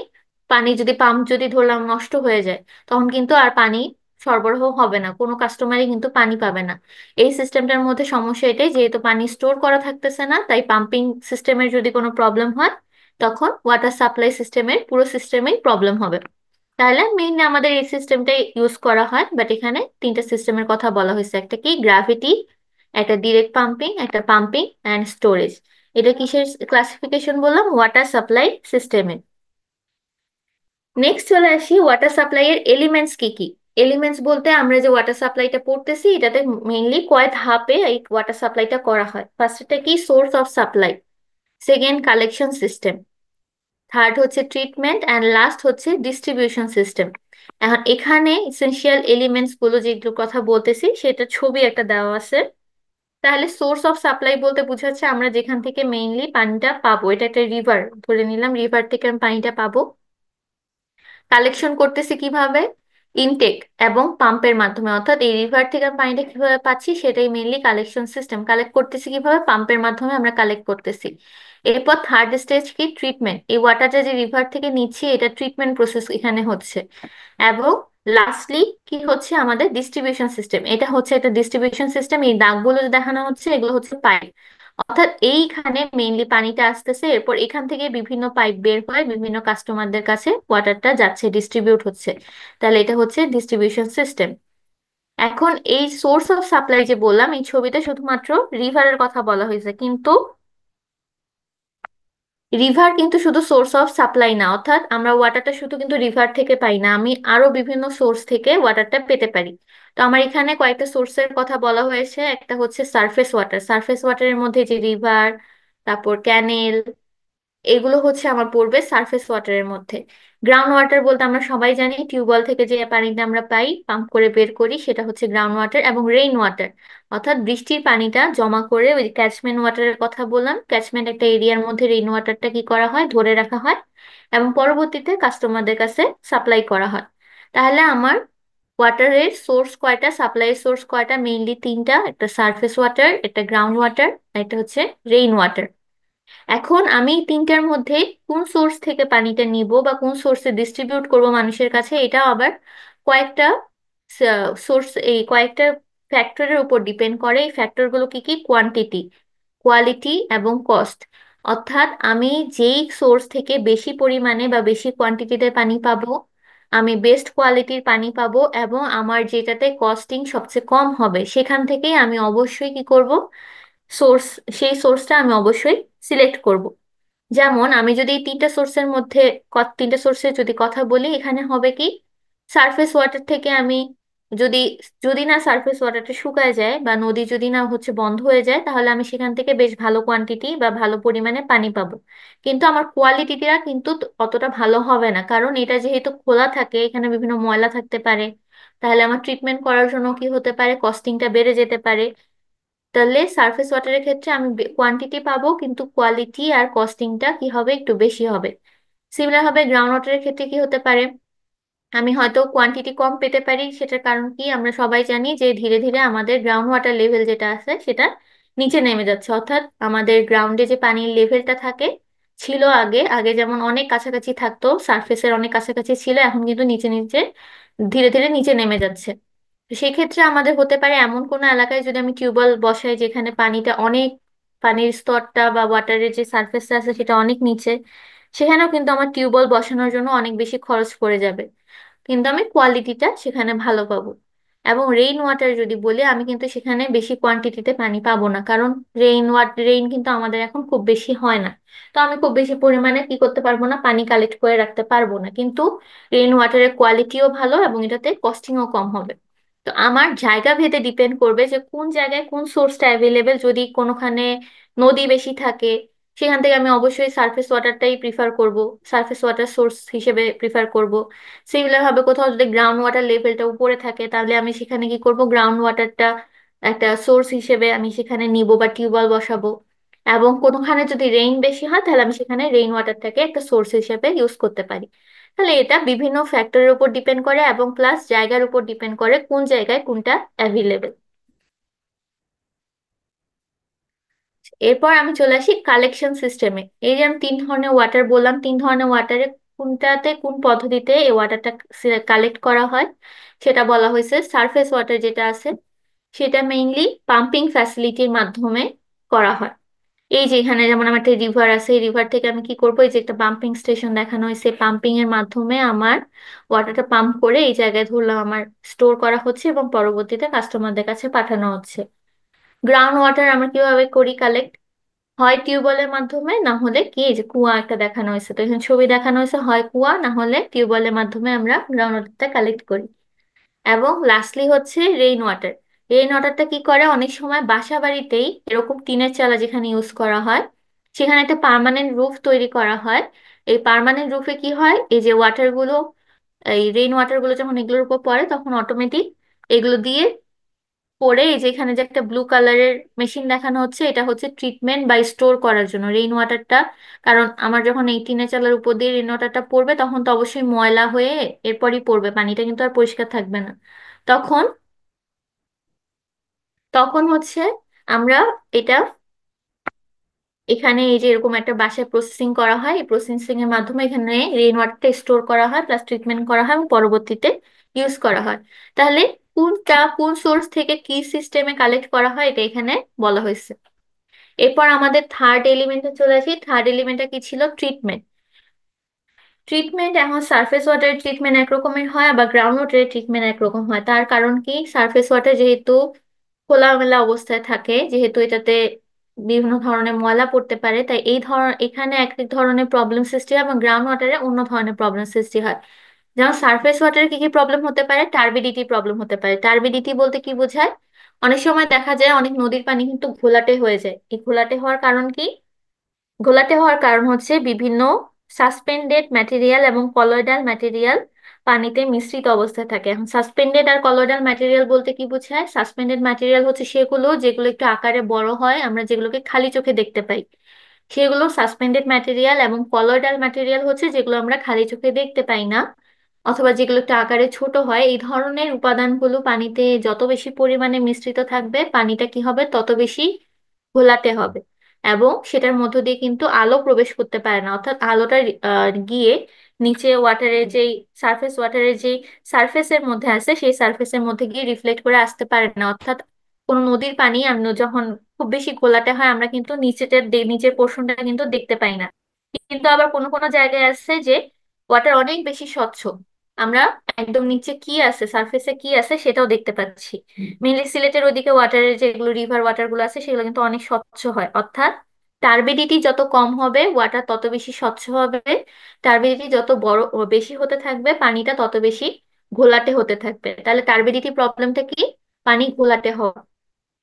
পানি যদি পাম্প যদি ধরলাম নষ্ট হয়ে যায়, তখন কিন্তু আর পানি সরবরাহ হবে না, কোনো কাস্টমারই কিন্তু পানি পাবে না। এই সিস্টেমটার মধ্যে সমস্যা এটাই, যেহেতু পানি স্টোর করা থাকতেছে না, তাই পাম্পিং সিস্টেমের যদি কোনো প্রবলেম হয়, তখন ওয়াটার সাপ্লাই সিস্টেমের পুরো সিস্টেমেই প্রবলেম হবে। তাহলে মেইনলি আমাদের এই সিস্টেমটাই ইউজ করা হয়, বাট এখানে তিনটা সিস্টেমের কথা বলা হয়েছে, একটা কি গ্র্যাভিটি, একটা ডিরেক্ট পাম্পিং, একটা পাম্পিং অ্যান্ড স্টোরেজ। এটা কিসের ক্লাসিফিকেশন বললাম, ওয়াটার সাপ্লাই সিস্টেমের। নেক্সট চলে আসি ওয়াটার সাপ্লাই এর এলিমেন্টস কি কি। এলিমেন্টস বলতে আমরা যে ওয়াটার সাপ্লাইটা পড়তেছি, এটাতে মেইনলি কয় ধাপে এই ওয়াটার সাপ্লাইটা করা হয়। ফার্স্টটা কি, source of supply, second collection system, third হচ্ছে ট্রিটমেন্ট, অ্যান্ড লাস্ট হচ্ছে ডিস্ট্রিবিউশন সিস্টেম। এখন এখানে এসেনশিয়াল এলিমেন্টস গুলো যেগুলো কথা বলতেছি, সেটা ছবি একটা দেওয়া আছে। তাহলে সোর্স অফ সাপ্লাই বলতে বোঝাচ্ছে আমরা যেখান থেকে মেইনলি পানিটা পাবো, এটা একটা রিভার ধরে নিলাম, রিভার থেকে আমি পানিটা পাবো। কালেকশন করতেছি কিভাবে, ইনটেক এবং পাম্পের মাধ্যমে, অর্থাৎ এই রিভার থেকে আমি পানিটা কিভাবে পাচ্ছি সেটাই মেইনলি কালেকশন সিস্টেম। কালেক্ট করতেছি কিভাবে, পাম্পের মাধ্যমে আমরা কালেক্ট করতেছি। এরপর থার্ড স্টেজ কি, ট্রিটমেন্ট, এই ওয়াটারটা যে রিভার থেকে নিচ্ছি এটা ট্রিটমেন্ট প্রসেস এখানে হচ্ছে। এবং লাস্টলি কি হচ্ছে, আমাদের ডিস্ট্রিবিউশন সিস্টেম, এটা হচ্ছে একটা ডিস্ট্রিবিউশন সিস্টেম। এই দাগগুলো যে দেখানো হচ্ছে এগুলো হচ্ছে পাইপ, অর্থাৎ এইখানে মেইনলি পানিটা আসতেছে, এরপর এখান থেকে বিভিন্ন পাইপ বের হয়ে বিভিন্ন কাস্টমারদের কাছে ওয়াটারটা যাচ্ছে, ডিস্ট্রিবিউট হচ্ছে। তাহলে এটা হচ্ছে ডিস্ট্রিবিউশন সিস্টেম। এখন এই সোর্স অফ সাপ্লাই যে বললাম, এই ছবিতে শুধুমাত্র রিভারের কথা বলা হয়েছে, কিন্তু রিভার কিন্তু শুধু সোর্স অফ সাপ্লাই না, অর্থাৎ আমরা ওয়াটারটা শুধু কিন্তু রিভার থেকে পাই না, আমি আরো বিভিন্ন সোর্স থেকে ওয়াটারটা পেতে পারি। তো আমার এখানে কয়েকটা সোর্সের কথা বলা হয়েছে। একটা হচ্ছে সারফেস ওয়াটার, সারফেস ওয়াটারের মধ্যে যে রিভার, তারপর ক্যানেল, এগুলো হচ্ছে আমার পড়বে সারফেস ওয়াটারের মধ্যে। গ্রাউন্ড ওয়াটার বলতে আমরা সবাই জানি টিউবওয়েল থেকে যে পানিটা আমরা পাই, পাম্প করে বের করি, সেটা হচ্ছে গ্রাউন্ড ওয়াটার। এবং রেইন ওয়াটার, অর্থাৎ বৃষ্টির পানিটা জমা করে, ওই ক্যাচমেন্ট ওয়াটারের কথা বললাম, ক্যাচমেন্ট একটা এরিয়ার মধ্যে রেইন ওয়াটারটা কি করা হয়, ধরে রাখা হয় এবং পরবর্তীতে কাস্টমারদের কাছে সাপ্লাই করা হয়। তাহলে আমার ওয়াটারের সোর্স কয়টা, সাপ্লাইয়ের সোর্স কয়টা? মেইনলি তিনটা, একটা সারফেস ওয়াটার, একটা গ্রাউন্ড ওয়াটার, একটা হচ্ছে রেইন ওয়াটার। এখন আমি এই তিনটার মধ্যে কোন সোর্স থেকে পানিটা নিব বা কোন সোর্সে ডিস্ট্রিবিউট করব মানুষের কাছে, এটা আবার কয়েকটা সোর্স, এই কয়েকটা ফ্যাক্টরের উপর ডিপেন্ড করে। এই ফ্যাক্টরগুলো কি কি? কোয়ান্টিটি, কোয়ালিটি এবং কস্ট। অর্থাৎ আমি যেই সোর্স থেকে বেশি পরিমাণে বা বেশি কোয়ান্টিটিতে পানি পাবো, আমি বেস্ট কোয়ালিটির পানি পাবো এবং আমার যেটাতে কস্টিং সবচেয়ে কম হবে, সেখান থেকেই আমি অবশ্যই কি করব, সোর্স, সেই সোর্সটা আমি অবশ্যই সিলেক্ট করব। যেমন আমি যদি এই তিনটা সোর্সের মধ্যে, তিনটা সোর্সের যদি কথা বলি, এখানে হবে কি, সারফেস ওয়াটার থেকে আমি যদি, যদি না সারফেস ওয়াটারটা শুকায় যায় বা নদী যদি না হচ্ছে বন্ধ হয়ে যায়, তাহলে আমি সেখান থেকে বেশ ভালো কোয়ান্টিটি বা ভালো পরিমাণে পানি পাবো। কিন্তু আমার কোয়ালিটিটা কিন্তু অতটা ভালো হবে না, কারণ এটা যেহেতু খোলা থাকে, এখানে বিভিন্ন ময়লা থাকতে পারে। তাহলে আমার ট্রিটমেন্ট করার জন্য কি হতে পারে, কস্টিংটা বেড়ে যেতে পারে। তাহলে সারফেস ওয়াটারের ক্ষেত্রে আমি কোয়ান্টিটি পাবো, কিন্তু কোয়ালিটি আর কস্টিংটা কি হবে, একটু বেশি হবে। সিমিলার হবে গ্রাউন্ড ওয়াটারের ক্ষেত্রে কি হতে পারে, আমি হয়তো কোয়ান্টিটি কম পেতে পারি। সেটার কারণ কি, আমরা সবাই জানি যে ধীরে ধীরে আমাদের গ্রাউন্ড ওয়াটার লেভেল যেটা আছে সেটা নিচে নেমে যাচ্ছে। অর্থাৎ আমাদের গ্রাউন্ডে যে পানির লেভেলটা থাকে, ছিল আগে, আগে যেমন অনেক কাছাকাছি থাকতো, সারফেসের অনেক কাছাকাছি ছিল, এখন কিন্তু নিচে নিচে ধীরে ধীরে নিচে নেমে যাচ্ছে। তো সেক্ষেত্রে আমাদের হতে পারে এমন কোনো এলাকায় যদি আমি টিউবওয়েল বসাই যেখানে পানিটা অনেক, পানির স্তরটা বা ওয়াটারের যে সারফেসটা আছে সেটা অনেক নিচে, সেখানেও কিন্তু আমার টিউবওয়েল বসানোর জন্য অনেক বেশি খরচ পড়ে যাবে, কিন্তু আমি কোয়ালিটিটা সেখানে ভালো পাবো। এবং রেইন ওয়াটার যদি বলি, আমি কিন্তু সেখানে বেশি কোয়ান্টিটিতে পানি পাবো না, কারণ রেইন কিন্তু আমাদের এখন খুব বেশি হয় না। তো আমি খুব বেশি পরিমাণে কি করতে পারবো না, পানি কালেক্ট করে রাখতে পারবো না। কিন্তু রেইন ওয়াটারের কোয়ালিটিও ভালো এবং এটাতে কস্টিংও কম হবে। তো আমার জায়গা ভেদে ডিপেন্ড করবে যে কোন জায়গায় কোন সোর্সটা অ্যাভেলেবেল। যদি কোনোখানে নদী বেশি থাকে, সেখান থেকে আমি অবশ্যই সারফেস ওয়াটারটাই প্রিফার করব, সারফেস ওয়াটার সোর্স হিসেবে প্রিফার করব। সিমিলার ভাবে কোথাও যদি গ্রাউন্ড ওয়াটার লেভেলটা উপরে থাকে, তাহলে আমি সেখানে কি করব, গ্রাউন্ড ওয়াটারটা একটা সোর্স হিসেবে আমি সেখানে নিব বা টিউবওয়েল বসাবো। এবং কোনোখানে যদি রেইন বেশি হয়, তাহলে আমি সেখানে রেইন ওয়াটারটাকে একটা সোর্স হিসেবে ইউজ করতে পারি। তাহলে এটা বিভিন্ন ফ্যাক্টরের উপর ডিপেন্ড করে এবং প্লাস জায়গার উপর ডিপেন্ড করে কোন জায়গায় কোনটা অ্যাভেলেবেল। এরপর আমি চলে আসি কালেকশন সিস্টেমে। এই যে আমি তিন ধরনের ওয়াটার বললাম, তিন ধরনের ওয়াটারে কোনটাতে কোন পদ্ধতিতে এই ওয়াটারটা কালেক্ট করা হয় সেটা বলা হয়েছে। সারফেস ওয়াটার যেটা আছে সেটা মেইনলি পাম্পিং ফ্যাসিলিটির মাধ্যমে করা হয়। এই যে এখানে যেমন আমার একটা রিভার আছে, এই রিভার থেকে আমি কি করবো, এই যে একটা পাম্পিং স্টেশন দেখানো হয়েছে, পাম্পিং এর মাধ্যমে আমার ওয়াটারটা পাম্প করে এই জায়গায় ধরলাম আমার স্টোর করা হচ্ছে এবং পরবর্তীতে কাস্টমারদের কাছে পাঠানো হচ্ছে। গ্রাউন্ড ওয়াটার আমরা কিভাবে করি কালেক্ট, হয় টিউবওয়েলের মাধ্যমে, না হলে কি, এই যে কুয়া একটা দেখানো হয়েছে, তো এখানে ছবি দেখানো হয়েছে, হয় কুয়া না হলে টিউবওয়েলের মাধ্যমে আমরা গ্রাউন্ড ওয়াটারটা কালেক্ট করি। এবং লাস্টলি হচ্ছে রেইন ওয়াটার। রেইন ওয়াটারটা কি করে, অনেক সময় বাসা বাড়িতেই এরকম টিনের চালা যেখানে ইউজ করা হয়, সেখানে একটা পার্মানেন্ট রুফ তৈরি করা হয়। এই পার্মানেন্ট রুফে কি হয়, এই যে ওয়াটারগুলো, এই রেইন ওয়াটারগুলো যখন এগুলোর উপর পড়ে তখন অটোমেটিক এগুলো দিয়ে পরে, এই যে এখানে যে একটা ব্লু কালারের মেশিন দেখানো হচ্ছে, এটা হচ্ছে ট্রিটমেন্ট বা স্টোর করার জন্য রেইন ওয়াটারটা। কারণ আমার যখন এই টিনের চালার উপর দিয়ে রেইন ওয়াটারটা পড়বে, তখন তো অবশ্যই ময়লা হয়ে এরপরই পড়বে, পানিটা কিন্তু আর পরিষ্কার থাকবে না। তখন তখন হচ্ছে আমরা এটা, এখানে এই যে এরকম একটা বাসায় প্রসেসিং করা হয়, এই প্রসেসিং এর মাধ্যমে এখানে রেইন ওয়াটারটা স্টোর করা হয়, প্লাস ট্রিটমেন্ট করা হয় এবং পরবর্তীতে ইউজ করা হয়। তাহলে কোনটা কোন সোর্স থেকে কি সিস্টেমে কালেক্ট করা হয় এটা এখানে বলা হয়েছে। এরপর আমাদের থার্ড এলিমেন্টে চলে আসি। থার্ড এলিমেন্টটা কি ছিল, ট্রিটমেন্ট। ট্রিটমেন্ট, এখন সারফেস ওয়াটারের ট্রিটমেন্ট একরকমের হয়, আবার গ্রাউন্ড ওয়াটারের ট্রিটমেন্ট একরকম হয়। তার কারণ কি, সারফেস ওয়াটার যেহেতু খোলামেলা অবস্থায় থাকে, যেহেতু এটাতে বিভিন্ন ধরনের ময়লা পড়তে পারে, তাই এখানে এক এক ধরনের প্রবলেম সৃষ্টি হয় এবং গ্রাউন্ড ওয়াটারে অন্য ধরনের প্রবলেম সৃষ্টি হয়। যেমন সারফেস ওয়াটারে কি কি প্রবলেম হতে পারে? টার্বিডিটি প্রবলেম হতে পারে। টার্বিডিটি বলতে কি বোঝায়? অনেক সময় দেখা যায় অনেক নদীর পানি কিন্তু ঘোলাটে হয়ে যায়। এই ঘোলাটে হওয়ার কারণ কি? ঘোলাটে হওয়ার কারণ হচ্ছে বিভিন্ন সাসপেন্ডেড ম্যাটেরিয়াল এবং কলয়েডাল ম্যাটেরিয়াল পানিতে মিশ্রিত অবস্থায় থাকে। এখন সাসপেন্ডেড আর কলয়েডাল ম্যাটেরিয়াল বলতে কি বোঝায়? সাসপেন্ডেড ম্যাটেরিয়াল হচ্ছে সেগুলো যেগুলো একটু আকারে বড় হয়, আমরা যেগুলোকে খালি চোখে দেখতে পাই, সেগুলো সাসপেন্ডেড ম্যাটেরিয়াল। এবং কলয়েডাল ম্যাটেরিয়াল হচ্ছে যেগুলো আমরা খালি চোখে দেখতে পাই না, অথবা যেগুলো একটু আকারে ছোট হয়। এই ধরনের উপাদানগুলো পানিতে যত বেশি পরিমাণে মিশ্রিত থাকবে, পানিটা কি হবে? তত বেশি ঘোলাটে হবে। এবং সেটার মধ্য দিয়ে কিন্তু আলো প্রবেশ করতে পারে না, অর্থাৎ আলোটা গিয়ে নিচে ওয়াটারের যেই সারফেসের মধ্যে আছে, সেই সারফেসের মধ্যে গিয়ে রিফ্লেক্ট করে আসতে পারে না। অর্থাৎ কোন নদীর পানি আমরা যখন খুব বেশি ঘোলাটে হয়, আমরা কিন্তু নিচের পোর্শনটা কিন্তু দেখতে পাই না। কিন্তু আবার কোনো কোনো জায়গায় আছে যে ওয়াটার অনেক বেশি স্বচ্ছ, আমরা একদম নিচে কি আছে, সারফেসে কি আছে সেটাও দেখতে পাচ্ছি। মেনলি সিলেটের ওদিকে ওয়াটারের যেগুলো রিভার ওয়াটার গুলো আছে সেগুলো কিন্তু অনেক স্বচ্ছ হয়। অর্থাৎ টার্বিডিটি যত কম হবে ওয়াটার তত বেশি স্বচ্ছ হবে। টার্বিডিটি যত বেশি হতে থাকবে পানিটা তত বেশি ঘোলাটে হতে থাকবে। তাহলে টার্বিডিটি প্রবলেমটা কি? পানি ঘোলাটে হওয়া।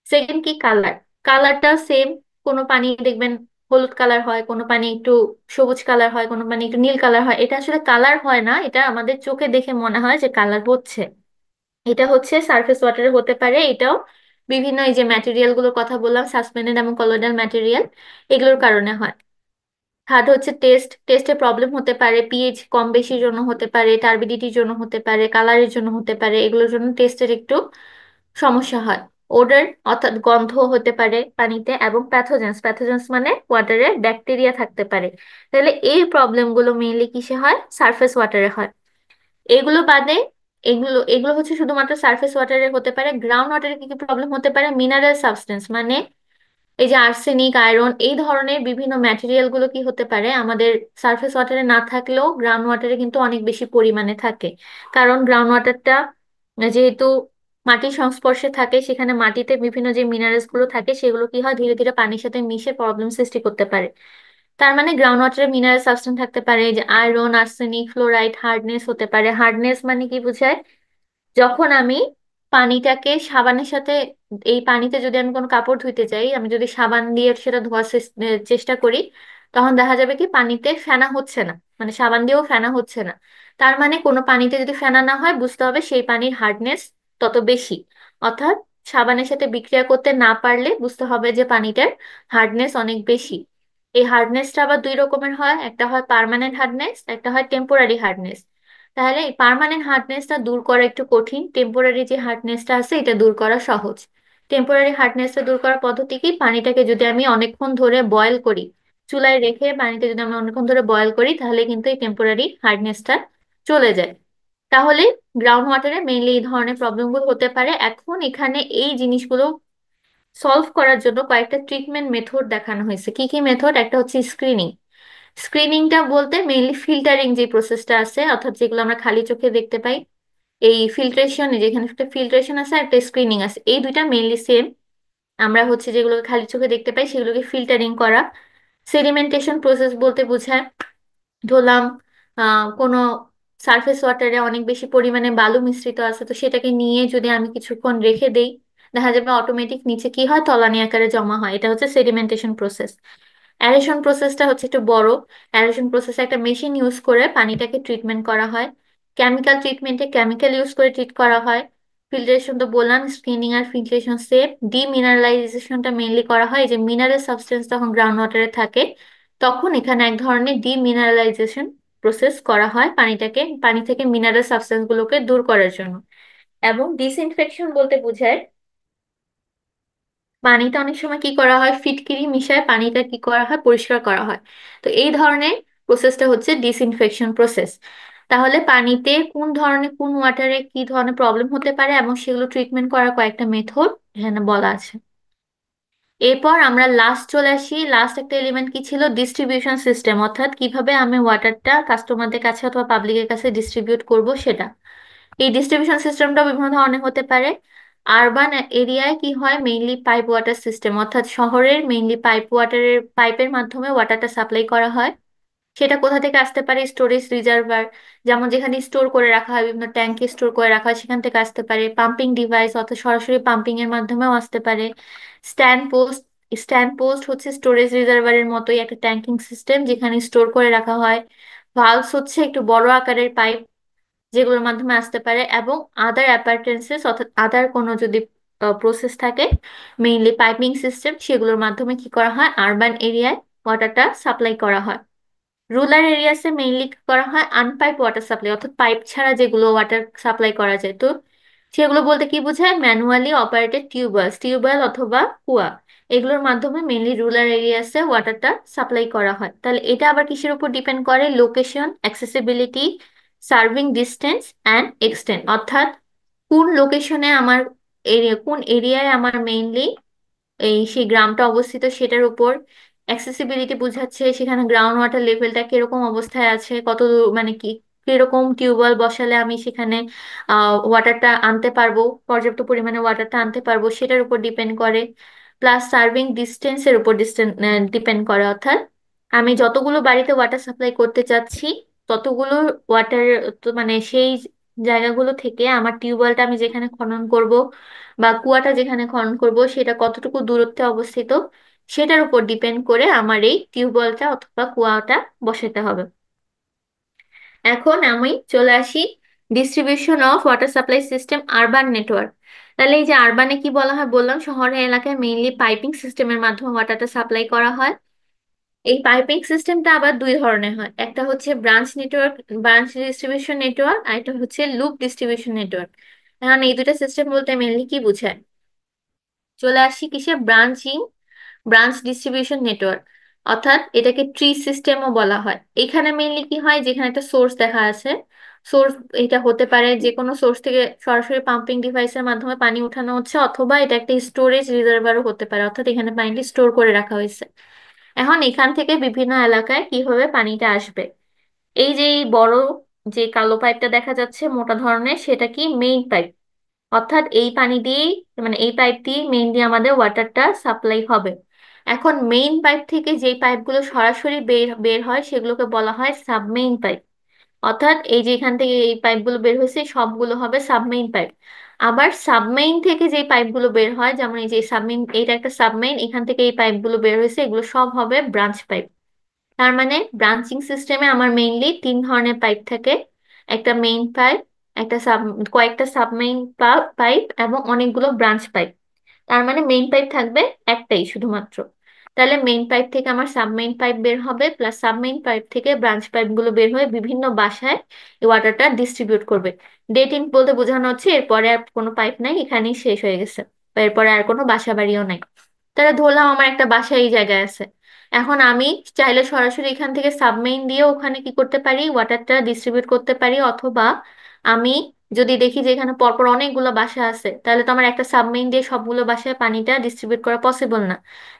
সেকেন্ড কি? কালার। কালারটা সেম। কোনো পানি দেখবেন হলুদ কালার হয়, কোনো পানি একটু সবুজ কালার হয়, কোনো পানি একটু নীল কালার হয়। এটা আসলে কালার হয় না, এটা আমাদের চোখে দেখে মনে হয় যে কালার হচ্ছে। এটা হচ্ছে সারফেস ওয়াটারে হতে পারে। এটাও বিভিন্ন এই যে ম্যাটেরিয়াল গুলোর কথা বললাম, সাসপেন্ডেড এবং কলোয়েডাল ম্যাটেরিয়াল, এগুলোর কারণে হয়। থার্ড হচ্ছে টেস্টে প্রবলেম হতে পারে, পিএইচ কম বেশির জন্য হতে পারে, টার্বিডিটির জন্য হতে পারে, কালারের জন্য হতে পারে, এগুলোর জন্য টেস্টের একটু সমস্যা হয়। ওডর অর্থাৎ গন্ধ হতে পারে পানিতে, এবং প্যাথোজেন্স মানে ওয়াটারে ব্যাকটেরিয়া থাকতে পারে। তাহলে এই প্রবলেমগুলো মেইনলি কিসে হয়? সারফেস ওয়াটারে হয়। এগুলো বাদে এগুলো হচ্ছে শুধুমাত্র সারফেস ওয়াটারে হতে পারে। গ্রাউন্ড ওয়াটারে কি কি প্রবলেম হতে পারে? মিনারেল সাবস্টেন্স মানে এই যে আর্সেনিক, আয়রন, এই ধরনের বিভিন্ন ম্যাটেরিয়াল গুলো কি হতে পারে আমাদের সারফেস ওয়াটারে না থাকলেও গ্রাউন্ড ওয়াটারে কিন্তু অনেক বেশি পরিমাণে থাকে। কারণ গ্রাউন্ড ওয়াটারটা যেহেতু মাটির সংস্পর্শে থাকে, সেখানে মাটিতে বিভিন্ন যে মিনারেলস গুলো থাকে সেগুলো কি হয়? ধীরে ধীরে পানির সাথে মিশে প্রবলেম সৃষ্টি করতে পারে। তার মানে গ্রাউন্ড ওয়াটারে মিনারেল সাবস্টেন্স থাকতে পারে, এই যে আয়রন, আর্সেনিক, ফ্লোরাইড, হার্ডনেস হতে পারে। হার্ডনেস মানে কি বোঝায়? যখন আমি পানিটাকে সাবানের সাথে, এই পানিতে যদি আমি কোনো কাপড় ধুইতে চাই, আমি যদি সাবান দিয়ে সেটা ধোয়ার চেষ্টা করি, তখন দেখা যাবে কি পানিতে ফেনা হচ্ছে না, মানে সাবান দিয়েও ফেনা হচ্ছে না। তার মানে কোনো পানিতে যদি ফেনা না হয়, বুঝতে হবে সেই পানির হার্ডনেস তত বেশি। অর্থাৎ সাবানের সাথে বিক্রিয়া করতে না পারলে বুঝতে হবে যে পানিটার হার্ডনেস অনেক বেশি। এই হার্ডনেসটা আবার দুই রকমের হয়, একটা হয় পার্মানেন্ট হার্ডনেস, একটা হয় টেম্পোরারি হার্ডনেস। তাহলে এই পার্মানেন্ট হার্ডনেসটা দূর করা একটু কঠিন, টেম্পোরারি যে হার্ডনেসটা আছে এটা দূর করা সহজ। টেম্পোরারি হার্ডনেসটা দূর করার পদ্ধতি কি? পানিটাকে যদি আমি অনেকক্ষণ ধরে বয়েল করি, চুলায় রেখে পানিটা যদি আমি অনেকক্ষণ ধরে বয়েল করি, তাহলে কিন্তু এই টেম্পোরারি হার্ডনেসটা চলে যায়। তাহলে গ্রাউন্ড ওয়াটারে মেইনলি এই ধরনের প্রবলেমগুলো হতে পারে। এখন এখানে এই জিনিসগুলো সলভ করার জন্য কয়েকটা ট্রিটমেন্ট মেথড দেখানো হয়েছে। কি কি মেথড? একটা হচ্ছে স্ক্রিনিং। স্ক্রিনিংটা বলতে মেইনলি ফিল্টারিং যে প্রসেসটা আছে, অর্থাৎ যেগুলো আমরা খালি চোখে দেখতে পাই, এই ফিল্ট্রেশন, যেখানে একটা ফিল্ট্রেশন আছে আর একটা স্ক্রিনিং আছে, এই দুইটা মেইনলি সেম। আমরা হচ্ছে যেগুলোকে খালি চোখে দেখতে পাই সেগুলোকে ফিল্টারিং করা। সেডিমেন্টেশন প্রসেস বলতে বোঝায়, ধরলাম কোনো সারফেস ওয়াটারে অনেক বেশি পরিমাণে বালু মিশ্রিত আছে, তো সেটাকে নিয়ে যদি আমি কিছুক্ষণ রেখে দেই, দেখা যাবে অটোমেটিক নিচে কি হয়? তলানি আকারে জমা হয়। এটা হচ্ছে সেডিমেন্টেশন প্রসেস। অ্যারেশন প্রসেসটা হচ্ছে একটু বড়। অ্যারেশন প্রসেসে একটা মেশিন ইউজ করে পানিটাকে ট্রিটমেন্ট করা হয়। কেমিক্যাল ট্রিটমেন্টে কেমিক্যাল ইউজ করে ট্রিট করা হয়। ফিল্ট্রেশন তো বললাম, স্ক্রিনিং আর ফিল্ট্রেশন সেম। ডিমিনারেলাইজেশনটা মেইনলি করা হয়, যে মিনারেল সাবস্টেন্স যখন গ্রাউন্ড ওয়াটারে থাকে, তখন এখানে এক ধরনের ডিমিনারেলাইজেশন প্রসেস করা হয় পানি থেকে মিনারেল সাবস্টেন্স গুলোকে দূর করার জন্য। এবং ডিসইনফেকশন বলতে বোঝায় পানিতে অনেক সময় কি করা হয়? ফিটকিরি মিশায় পানিটা কি করা হয়? পরিষ্কার করা হয়। তো এই ধরনের প্রসেসটা হচ্ছে ডিসইনফেকশন প্রসেস। তাহলে পানিতে কোন ওয়াটারে কি ধরনের প্রবলেম হতে পারে এবং সেগুলো ট্রিটমেন্ট করার কয়েকটা মেথড এখানে বলা আছে। এরপর আমরা লাস্ট চলে আসি। লাস্ট একটা এলিমেন্ট কি ছিল? ডিস্ট্রিবিউশন সিস্টেম, অর্থাৎ কিভাবে আমি ওয়াটারটা কাস্টমারদের কাছে অথবা পাবলিকের কাছে ডিস্ট্রিবিউট করব সেটা। এই ডিস্ট্রিবিউশন সিস্টেমটা বিভিন্ন ধরনের হতে পারে। আরবান এরিয়ায় কি হয়, মেইনলি পাইপ ওয়াটার সিস্টেম, অর্থাৎ শহরের মেইনলি পাইপের মাধ্যমে ওয়াটারটা সাপ্লাই করা হয়। সেটা কোথা থেকে আসতে পারে, স্টোরেজ রিজার্ভার, যেমন যেখানে স্টোর করে রাখা হয়, বিভিন্ন ট্যাঙ্কে স্টোর করে রাখা হয়, সেখান থেকে আসতে পারে। পাম্পিং ডিভাইস, অর্থাৎ সরাসরি পাম্পিং এর মাধ্যমেও আসতে পারে। স্ট্যান্ড পোস্ট, স্ট্যান্ড পোস্ট হচ্ছে স্টোরেজ রিজার্ভারের মতোই একটা ট্যাঙ্কিং সিস্টেম, যেখানে স্টোর করে রাখা হয়। ভালভস হচ্ছে একটু বড় আকারের পাইপ, যেগুলোর মাধ্যমে আসতে পারে। এবং আদার অ্যাপার্টেন্সেস, অর্থাৎ আদার কোনো যদি প্রসেস থাকে, মেইনলি পাইপিং সিস্টেম, সেগুলোর মাধ্যমে কি করা হয়, আরবান এরিয়ায় ওয়াটারটা সাপ্লাই করা হয়। রুরাল এরিয়াসে মেইনলি করা হয় আনপাইপ ওয়াটার সাপ্লাই, অর্থাৎ পাইপ ছাড়া যেগুলো ওয়াটার সাপ্লাই করা যায়। তো সেগুলো বলতে কি বোঝায়, ম্যানুয়ালি অপারেটেড টিউবওয়েল অথবা কুয়া, এগুলোর মাধ্যমে মেইনলি রুরাল এরিয়াসে ওয়াটারটা সাপ্লাই করা হয়। তাহলে এটা আবার কিসের উপর ডিপেন্ড করে, location, accessibility, serving distance and extent, অর্থাৎ কোন লোকেশনে আমার এরিয়া, কোন এরিয়ায় আমার মেইনলি সেই গ্রামটা অবস্থিত, সেটার উপর। অ্যাক্সেসিবিলিটি বোঝাচ্ছে সেখানে গ্রাউন্ড ওয়াটার লেভেলটা কিরকম অবস্থায় আছে, কত মানে কি কিরকম টিউবওয়েল বসালে আমি সেখানে ওয়াটারটা আনতে পারবো, পর্যাপ্ত পরিমাণে ওয়াটারটা আনতে পারবো, সেটার উপর ডিপেন্ড করে। প্লাস সার্ভিং ডিস্টেন্সের উপর ডিপেন্ড করে, অর্থাৎ আমি যতগুলো বাড়িতে ওয়াটার সাপ্লাই করতে চাচ্ছি, ততগুলো ওয়াটার, তো মানে সেই জায়গাগুলো থেকে আমার টিউবওয়েলটা আমি যেখানে খনন করব বা কুয়াটা যেখানে খনন করব, সেটা কতটুকু দূরত্বে অবস্থিত, সেটার উপর ডিপেন্ড করে আমার এই টিউবওয়েলটা অথবা কুয়াটা বসাতে হবে। এখন আমি চলে আসি distribution of water supply system urban network. তাহলে এই যে আরবানে কি বলা হয় বললাম, শহরের এলাকায় মেইনলি পাইপিং সিস্টেমের মাধ্যমে ওয়াটারটা সাপ্লাই করা হয়। এই পাইপিং সিস্টেমটা আবার দুই ধরনের হয়, একটা হচ্ছে ব্রাঞ্চ ডিস্ট্রিবিউশন নেটওয়ার্ক, আর একটা হচ্ছে লুপ ডিস্ট্রিবিউশন নেটওয়ার্ক। এখন এই দুটা সিস্টেম বলতে মেইনলি কি বোঝায়, চলে আসি কিসে, ব্রাঞ্চ ডিস্ট্রিবিউশন নেটওয়ার্ক, অর্থাৎ এটাকে ট্রি সিস্টেমও বলা হয়। এখানে মেইনলি কি হয়, যেখানে একটা সোর্স দেখা আছে, সোর্স এটা হতে পারে যে কোনো সোর্স থেকে সরাসরি পাম্পিং ডিভাইসের মাধ্যমে পানি উঠানো হচ্ছে, অথবা এটা একটা স্টোরেজ রিজার্ভারও হতে পারে, অর্থাৎ এখানে পানিটি স্টোর করে রাখা হয়েছে। এখন এখান থেকে বিভিন্ন এলাকায় কিভাবে পানিটা আসবে, এই যে এই বড় যে কালো পাইপটা দেখা যাচ্ছে মোটা ধরনের, সেটা কি মেইন পাইপ, অর্থাৎ এই পানি দিয়েই, মানে এই পাইপ দিয়ে মেইনলি আমাদের ওয়াটারটা সাপ্লাই হবে। এখন মেইন পাইপ থেকে যেই পাইপগুলো সরাসরি বের বের হয়, সেগুলোকে বলা হয় সাবমেইন পাইপ, অর্থাৎ এই যে এখান থেকে এই পাইপগুলো বের হয়েছে সবগুলো হবে সাবমেইন পাইপ। আবার সাবমেইন থেকে যে পাইপগুলো বের হয়, যেমন এই যে সাবমেইন, এটা একটা সাবমেইন, এখান থেকে এই পাইপগুলো বের হয়েছে, এগুলো সব হবে ব্রাঞ্চ পাইপ। তার মানে ব্রাঞ্চিং সিস্টেমে আমার মেইনলি তিন ধরনের পাইপ থাকে, একটা মেইন পাইপ, একটা কয়েকটা সাবমেইন পাইপ এবং অনেকগুলো ব্রাঞ্চ পাইপ। তার মানে মেইন পাইপ থাকবে একটাই শুধুমাত্র। তাহলে মেইন পাইপ থেকে আমার সাবমেইন পাইপ বের হবে, প্লাস সাবমেইন পাইপ থেকে ব্রাঞ্চ পাইপ গুলো বের হয়ে বিভিন্ন বাসায় এই ওয়াটারটা ডিস্ট্রিবিউট করবে। ডেট ইন বলতে বোঝানো হচ্ছে এরপরে আর কোনো পাইপ নাই, এখানেই শেষ হয়ে গেছে, বা এরপরে আর কোনো বাসা বাড়িও নাই। তাহলে ধরলাম আমার একটা বাসা এই জায়গায় আছে, এখন আমি চাইলে সরাসরি এখান থেকে সাবমেইন দিয়ে ওখানে কি করতে পারি, ওয়াটারটা ডিস্ট্রিবিউট করতে পারি, অথবা আমি যদি দেখি যে এখানে পরপর অনেকগুলো বাসা আছে, তাহলে তো আমার একটা সাবমেইন দিয়ে সবগুলো বাসায় পানিটা ডিস্ট্রিবিউট করা পসিবল না।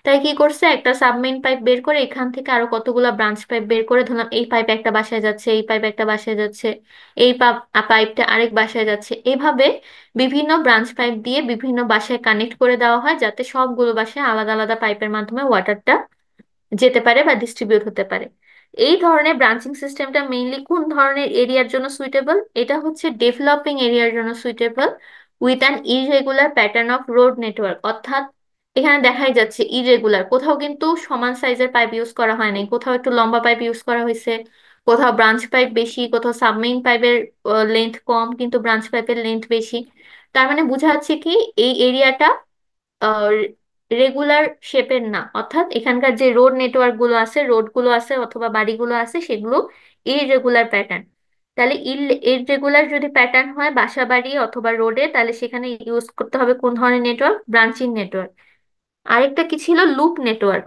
তাই কি করছে, একটা সাবমেইন পাইপ বের করে এখান থেকে আরো কতগুলো ব্রাঞ্চ পাইপ বের করে, ধরলাম এই পাইপ একটা বাসায় যাচ্ছে, এই পাইপ একটা বাসায় যাচ্ছে, এই পাইপটা আরেক বাসায় যাচ্ছে, এভাবে বিভিন্ন ব্রাঞ্চ পাইপ দিয়ে বিভিন্ন বাসায় কানেক্ট করে দেওয়া হয়, যাতে সবগুলো বাসায় আলাদা আলাদা পাইপের মাধ্যমে ওয়াটারটা যেতে পারে বা ডিস্ট্রিবিউট হতে পারে। এই ধরনের ব্রাঞ্চিং সিস্টেমটা মেইনলি কোন ধরনের এরিয়ার জন্য সুইটেবল, এটা হচ্ছে ডেভেলপিং এরিয়ার জন্য suitable with an irregular pattern of road network, অর্থাৎ এখানে দেখাই যাচ্ছে ইররেগুলার, কোথাও কিন্তু সমান সাইজের পাইপ ইউজ করা হয় নাই, কোথাও একটু লম্বা পাইপ ইউজ করা হয়েছে, কোথাও ব্রাঞ্চ পাইপ বেশি, কোথাও সাবমেইন পাইপের লেন্থ কম কিন্তু ব্রাঞ্চ পাইপের লেন্থ বেশি। তার মানে বোঝা যাচ্ছে কি, এই এরিয়াটা রেগুলার শেপের না, অর্থাৎ এখানকার যে রোড নেটওয়ার্ক গুলো আছে, রোড গুলো আছে অথবা বাড়িগুলো আছে, সেগুলো ইররেগুলার প্যাটার্ন। তাহলে ইররেগুলার যদি প্যাটার্ন হয় বাসা বাড়ি অথবা রোডে, তাহলে সেখানে ইউজ করতে হবে কোন ধরনের নেটওয়ার্ক, ব্রাঞ্চিং নেটওয়ার্ক। আরেকটা কি ছিল, লুপ নেটওয়ার্ক।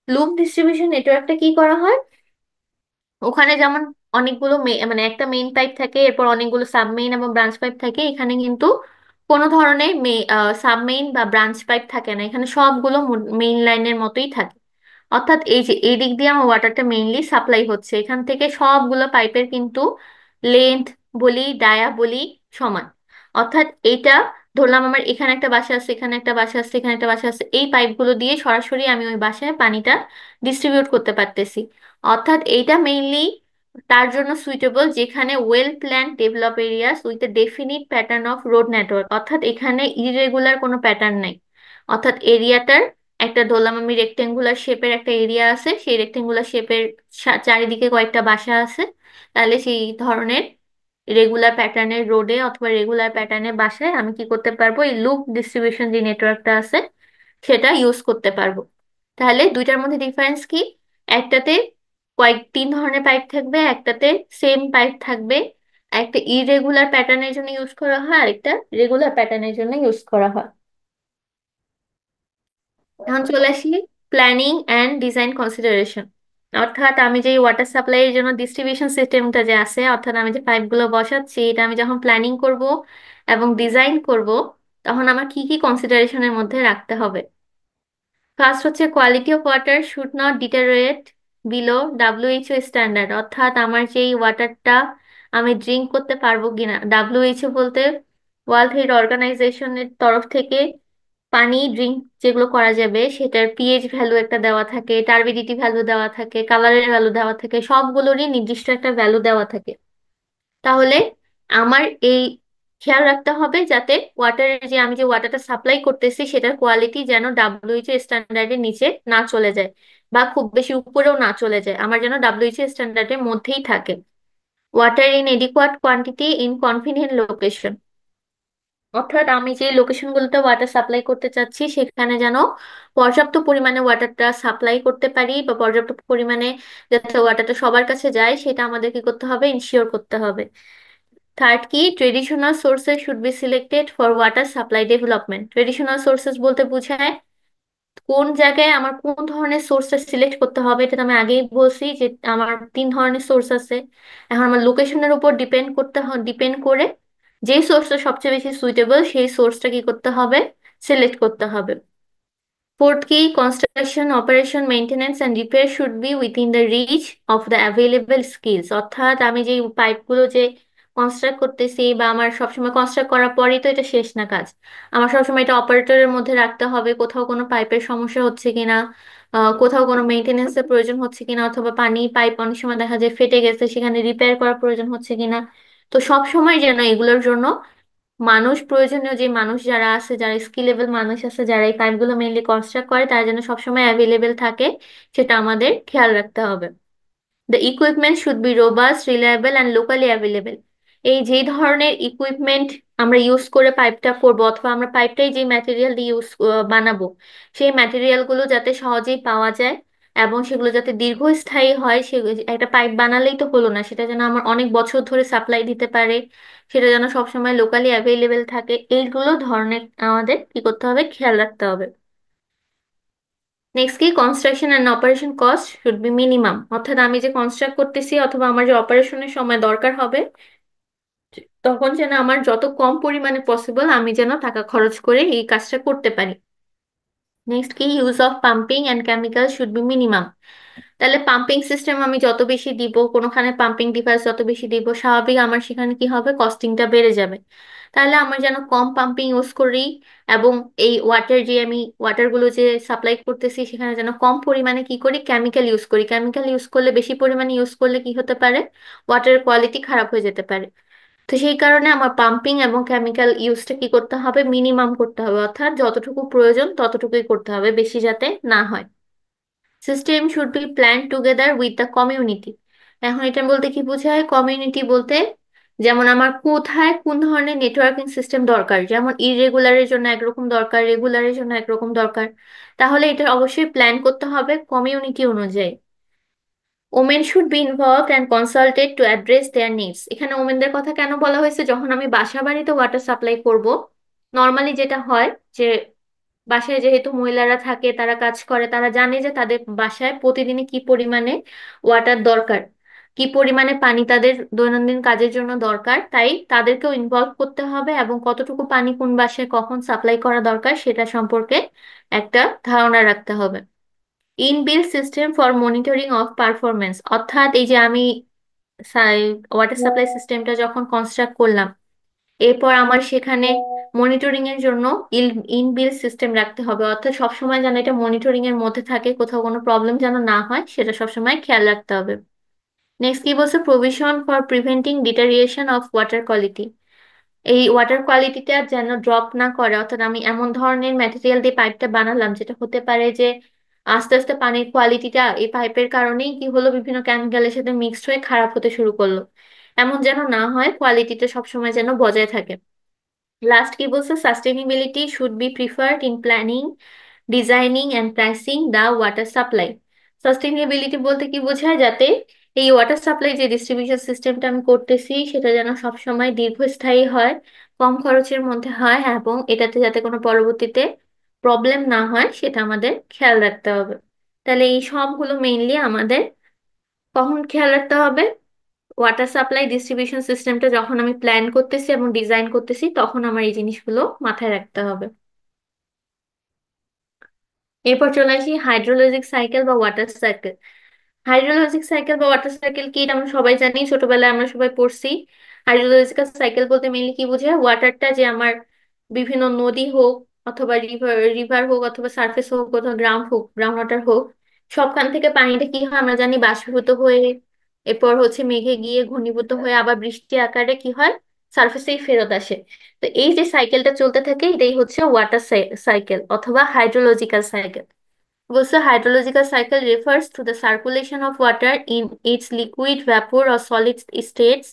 লুপ ডিস্ট্রিবিউশন নেটওয়ার্কটা কি করা হয়, ওখানে যেমন অনেকগুলো মানে একটা মেইন পাইপ থাকে, এরপর অনেকগুলো সাবমেইন এবং ব্রাঞ্চ পাইপ থাকে, এখানে কিন্তু কোনো ধরনের সাবমেইন বা ব্রাঞ্চ পাইপ থাকে না, এখানে সবগুলো মেইন লাইনের মতোই থাকে। অর্থাৎ এই যে এই দিক দিয়ে আমার ওয়াটারটা মেইনলি সাপ্লাই হচ্ছে, এখান থেকে সবগুলো পাইপের কিন্তু লেন্থ বলি ডায়া বলি সমান, অর্থাৎ এইটা ধরলাম আমার এখানে একটা বাসা আছে, এখানে একটা বাসা আছে, এখানে একটা বাসা আছে, এই পাইপগুলো দিয়ে সরাসরি আমি ওই বাসায় পানিটা ডিস্ট্রিবিউট করতে পারতেছি। অর্থাৎ এইটা মেইনলি তার জন্য সুইটেবল যেখানে well plan develop areas with a definite pattern of road network, অর্থাৎ এখানে ইরেগুলার কোনো প্যাটার্ন নাই। অর্থাৎ এরিয়াটার একটা, ধরলাম আমি রেক্টেঙ্গুলার শেপের একটা এরিয়া আছে, সেই রেক্টেঙ্গুলার শেপের চারিদিকে কয়েকটা বাসা আছে, তাহলে সেই ধরনের রেগুলার প্যাটার্নের রোডে অথবা রেগুলার প্যাটার্নের বাসায় আমি কি করতে পারবো, এই লুপ ডিস্ট্রিবিউশন যে নেটওয়ার্কটা আছে সেটা ইউজ করতে পারবো। তাহলে দুইটার মধ্যে ডিফারেন্স কি? একটাতে তিন ধরনের পাইপ থাকবে, একটাতে সেম পাইপ থাকবে। একটা ইরেগুলার প্যাটার্নের জন্য ইউজ করা হয়, আরেকটা রেগুলার প্যাটার্নের জন্য ইউজ করা হয়। এখন চলে আসি প্ল্যানিং অ্যান্ড ডিজাইন কনসিডারেশন। অর্থাৎ আমি যে ওয়াটার সাপ্লাইয়ের জন্য ডিস্ট্রিবিউশন সিস্টেমটা যে আছে, অর্থাৎ আমি যে পাইপগুলো বসাচ্ছি, এটা আমি যখন প্ল্যানিং করব এবং ডিজাইন করব, তখন আমার কি কি কনসিডারেশনের মধ্যে রাখতে হবে। ফার্স্ট হচ্ছে quality of water should not deteriorate below WHO standard, অর্থাৎ আমার যেই ওয়াটারটা আমি ড্রিঙ্ক করতে পারবো কিনা, ডাব্লিউএইচও বলতে ওয়ার্ল্ড হেলথ অর্গানাইজেশনের তরফ থেকে পানি ড্রিঙ্ক যেগুলো করা যাবে সেটার পিএইচ ভ্যালু একটা দেওয়া থাকে, টার্বিডিটি ভ্যালু দেওয়া থাকে, কালারের ভ্যালু দেওয়া থাকে, সবগুলোরই নির্দিষ্ট একটা ভ্যালু দেওয়া থাকে। তাহলে আমার এই খেয়াল রাখতে হবে যাতে ওয়াটারের যে আমি যে ওয়াটারটা সাপ্লাই করতেছি সেটার কোয়ালিটি যেন ডাব্লিউএইচও স্ট্যান্ডার্ডের নিচে না চলে যায় বা খুব বেশি উপরেও না চলে যায়, আমার যেন ডাব্লিউএইচও স্ট্যান্ডার্ডের মধ্যেই থাকে। Water in adequate quantity in convenient location, অর্থাৎ আমি যে লোকেশনগুলোতে ওয়াটার সাপ্লাই করতে চাচ্ছি সেখানে যেন পর্যাপ্ত পরিমাণে ওয়াটারটা সাপ্লাই করতে পারি, বা পর্যাপ্ত পরিমাণে যাতে ওয়াটারটা সবার কাছে যায় সেটা আমাদের কি করতে হবে, ইনশিওর করতে হবে। থার্ড কি, traditional sources should be selected for water supply development. Traditional sources বলতে বোঝায় কোন জায়গায় আমার কোন ধরনের সোর্সটা সিলেক্ট করতে হবে। এটা তো আমি আগেই বলছি যে আমার তিন ধরনের সোর্স আছে। এখন আমার লোকেশনের উপর ডিপেন্ড করে যেই সোর্সটা সবচেয়ে বেশি সুইটেবল সেই সোর্সটা কি করতে হবে, সিলেক্ট করতে হবে। ফোর্থ কি, construction operation maintenance and repair should be within the reach of the available skills, অর্থাৎ আমি যে পাইপগুলো যে কনস্ট্রাক্ট করতেছি বা আমার সবসময় কনস্ট্রাক্ট করার পরই তো এটা শেষ না কাজ, আমার সবসময় এটা অপারেটরের মধ্যে রাখতে হবে কোথাও কোনো পাইপের সমস্যা হচ্ছে কিনা, কোথাও কোনো মেইনটেনেন্সের প্রয়োজন হচ্ছে কিনা, অথবা পানি পাইপ অনেক সময় দেখা যায় ফেটে গেছে সেখানে রিপেয়ার করার প্রয়োজন হচ্ছে কিনা। তো সব সময় যেন এগুলোর জন্য মানুষ, প্রয়োজনীয় যে মানুষ যারা আছে, যারা স্কিলেবল মানুষ আছে, যারা এই পাইপগুলো মেইনলি কনস্ট্রাক্ট করে, তারা যেন সবসময় অ্যাভেলেবেল থাকে সেটা আমাদের খেয়াল রাখতে হবে। The equipment should be robust, reliable and locally available. এই যেই ধরনের ইকুইপমেন্ট আমরা ইউজ করে পাইপটা করবো, অথবা আমরা পাইপটাই যে ম্যাটেরিয়াল দিয়ে বানাবো, সেই ম্যাটেরিয়ালগুলো যাতে সহজেই পাওয়া যায় এবং সেগুলো যাতে দীর্ঘস্থায়ী হয়। সে একটা পাইপ বানালেই তো হলো না, সেটা যেন আমার অনেক বছর ধরে সাপ্লাই দিতে পারে, সেটা যেন সবসময় লোকালি অ্যাভেলেবেল থাকে, এইগুলো ধরনের আমাদের কি করতে হবে, খেয়াল রাখতে হবে। নেক্সট কি, construction and operation cost should be minimum, অর্থাৎ আমি যে কনস্ট্রাক্ট করতেছি অথবা আমার যে অপারেশনের সময় দরকার হবে তখন যেন আমার যত কম পরিমাণে পসিবল আমি যেন টাকা খরচ করে এই কাজটা করতে পারি। নেক্সট কি, use of pumping and chemical should be minimum. তাহলে পাম্পিং সিস্টেম আমি যত বেশি দিব, কোনোখানে পাম্পিং ডিভাইস যত বেশি দিব, স্বাভাবিক আমার সেখানে কি হবে, কস্টিংটা বেড়ে যাবে। তাহলে আমার যেন কম পাম্পিং ইউজ করি এবং এই ওয়াটার যে আমি ওয়াটারগুলো যে সাপ্লাই করতেছি সেখানে যেন কম পরিমাণে কি করি, কেমিক্যাল ইউজ করি। কেমিক্যাল ইউজ করলে, বেশি পরিমাণে ইউজ করলে কি হতে পারে, ওয়াটারের কোয়ালিটি খারাপ হয়ে যেতে পারে। তো সেই কারণে আমার পাম্পিং এবং কেমিক্যাল ইউজটা কি করতে হবে, মিনিমাম করতে হবে, অর্থাৎ যতটুকু প্রয়োজন ততটুকুই করতে হবে, বেশি যাতে না হয়। System should be plan together with the community. এখন এটা বলতে কি বোঝায়, কমিউনিটি বলতে যেমন আমার কোথায় কোন ধরনের নেটওয়ার্কিং সিস্টেম দরকার, যেমন ইরেগুলারের জন্য একরকম দরকার, রেগুলারের জন্য একরকম দরকার, তাহলে এটা অবশ্যই প্ল্যান করতে হবে কমিউনিটি অনুযায়ী। Women should be involved and consulted to address their needs. এখানে ওমেনদের কথা কেন বলা হয়েছে, যখন আমি বাসা বাড়িতে ওয়াটার সাপ্লাই করব, নর্মালি যেটা হয় যে বাসায় যেহেতু মহিলারা থাকে, তারা কাজ করে, তারা জানে যে তাদের বাসায় প্রতিদিনে কি পরিমাণে ওয়াটার দরকার, কি পরিমাণে পানি তাদের দৈনন্দিন কাজের জন্য দরকার, তাই তাদেরকেও ইনভলভ করতে হবে এবং কতটুকু পানি কোন বাসায় কখন সাপ্লাই করা দরকার সেটা সম্পর্কে একটা ধারণা রাখতে হবে। Inbuilt system for monitoring of performance, অর্থাৎ এই যে আমি ওয়াটার সাপ্লাই সিস্টেমটা যখন কনস্ট্রাক্ট করলাম এরপর আমার সেখানে মনিটরিং এর জন্য ইনবিল্ট সিস্টেম রাখতে হবে, অর্থাৎ সবসময় যেন এটা মনিটরিং এর মধ্যে থাকে, কোথাও কোনো প্রবলেম যেন না হয় সেটা সবসময় খেয়াল রাখতে হবে। নেক্সট কি বলছে, provision for preventing deterioration of water quality. এই ওয়াটার কোয়ালিটিটা যেন ড্রপ না করে, অর্থাৎ আমি এমন ধরনের ম্যাটেরিয়াল দিয়ে পাইপটা বানালাম যেটা হতে পারে যে আস্তে আস্তে পানির কোয়ালিটিটা এই পাইপের কারণেই কি হলো, বিভিন্ন কেমিক্যালের সাথে মিক্সড হয়ে খারাপ হতে শুরু করলো। এমন যেন না হয়, কোয়ালিটিটা সবসময় যেন বজায় থাকে। লাস্ট কি বলছে, sustainability should be preferred in planning, designing and pricing the water supply. Sustainability বলতে কি বোঝায়, যাতে এই ওয়াটার সাপ্লাই যে ডিস্ট্রিবিউশন সিস্টেমটা আমি করতেছি সেটা যেন সবসময় দীর্ঘস্থায়ী হয়, কম খরচের মধ্যে হয়, এবং এটাতে যাতে কোনো পরবর্তীতে প্রবলেম না হয় সেটা আমাদের খেয়াল রাখতে হবে। তাহলে এই সবগুলো মেইনলি আমাদের কখন খেয়াল রাখতে হবে, ওয়াটার সাপ্লাই ডিস্ট্রিবিউশন সিস্টেমটা যখন আমি প্ল্যান করতেছি এবং ডিজাইন করতেছি তখন আমার এই জিনিসগুলো মাথায় রাখতে হবে। এরপর চলে আসি হাইড্রোলজিক সাইকেল বা ওয়াটার সাইকেল। হাইড্রোলজিক সাইকেল বা ওয়াটার সাইকেল কি, এটা আমরা সবাই জানি, ছোটবেলায় আমরা সবাই পড়ছি। হাইড্রোলজিক্যাল সাইকেল বলতে মেইনলি কি বোঝায়, ওয়াটারটা যে আমার বিভিন্ন নদী হোক অথবা রিভার রিভার হোক অথবা সার্ফেস হোক অথবা গ্রাউন্ড ওয়াটার হোক, সবখান থেকে পানিটা কি হয় আমরা জানি, বাষ্পীভূত হয়ে এরপর হচ্ছে মেঘে গিয়ে ঘনীভূত হয়ে আবার বৃষ্টি আকারে কি হয়, সার্ফেসেই ফেরত আসে। তো এই যে সাইকেলটা চলতে থাকে এটাই হচ্ছে ওয়াটার সাইকেল অথবা hydrological cycle. Also, hydrological cycle refers to the circulation of water in its liquid, vapor, or solid states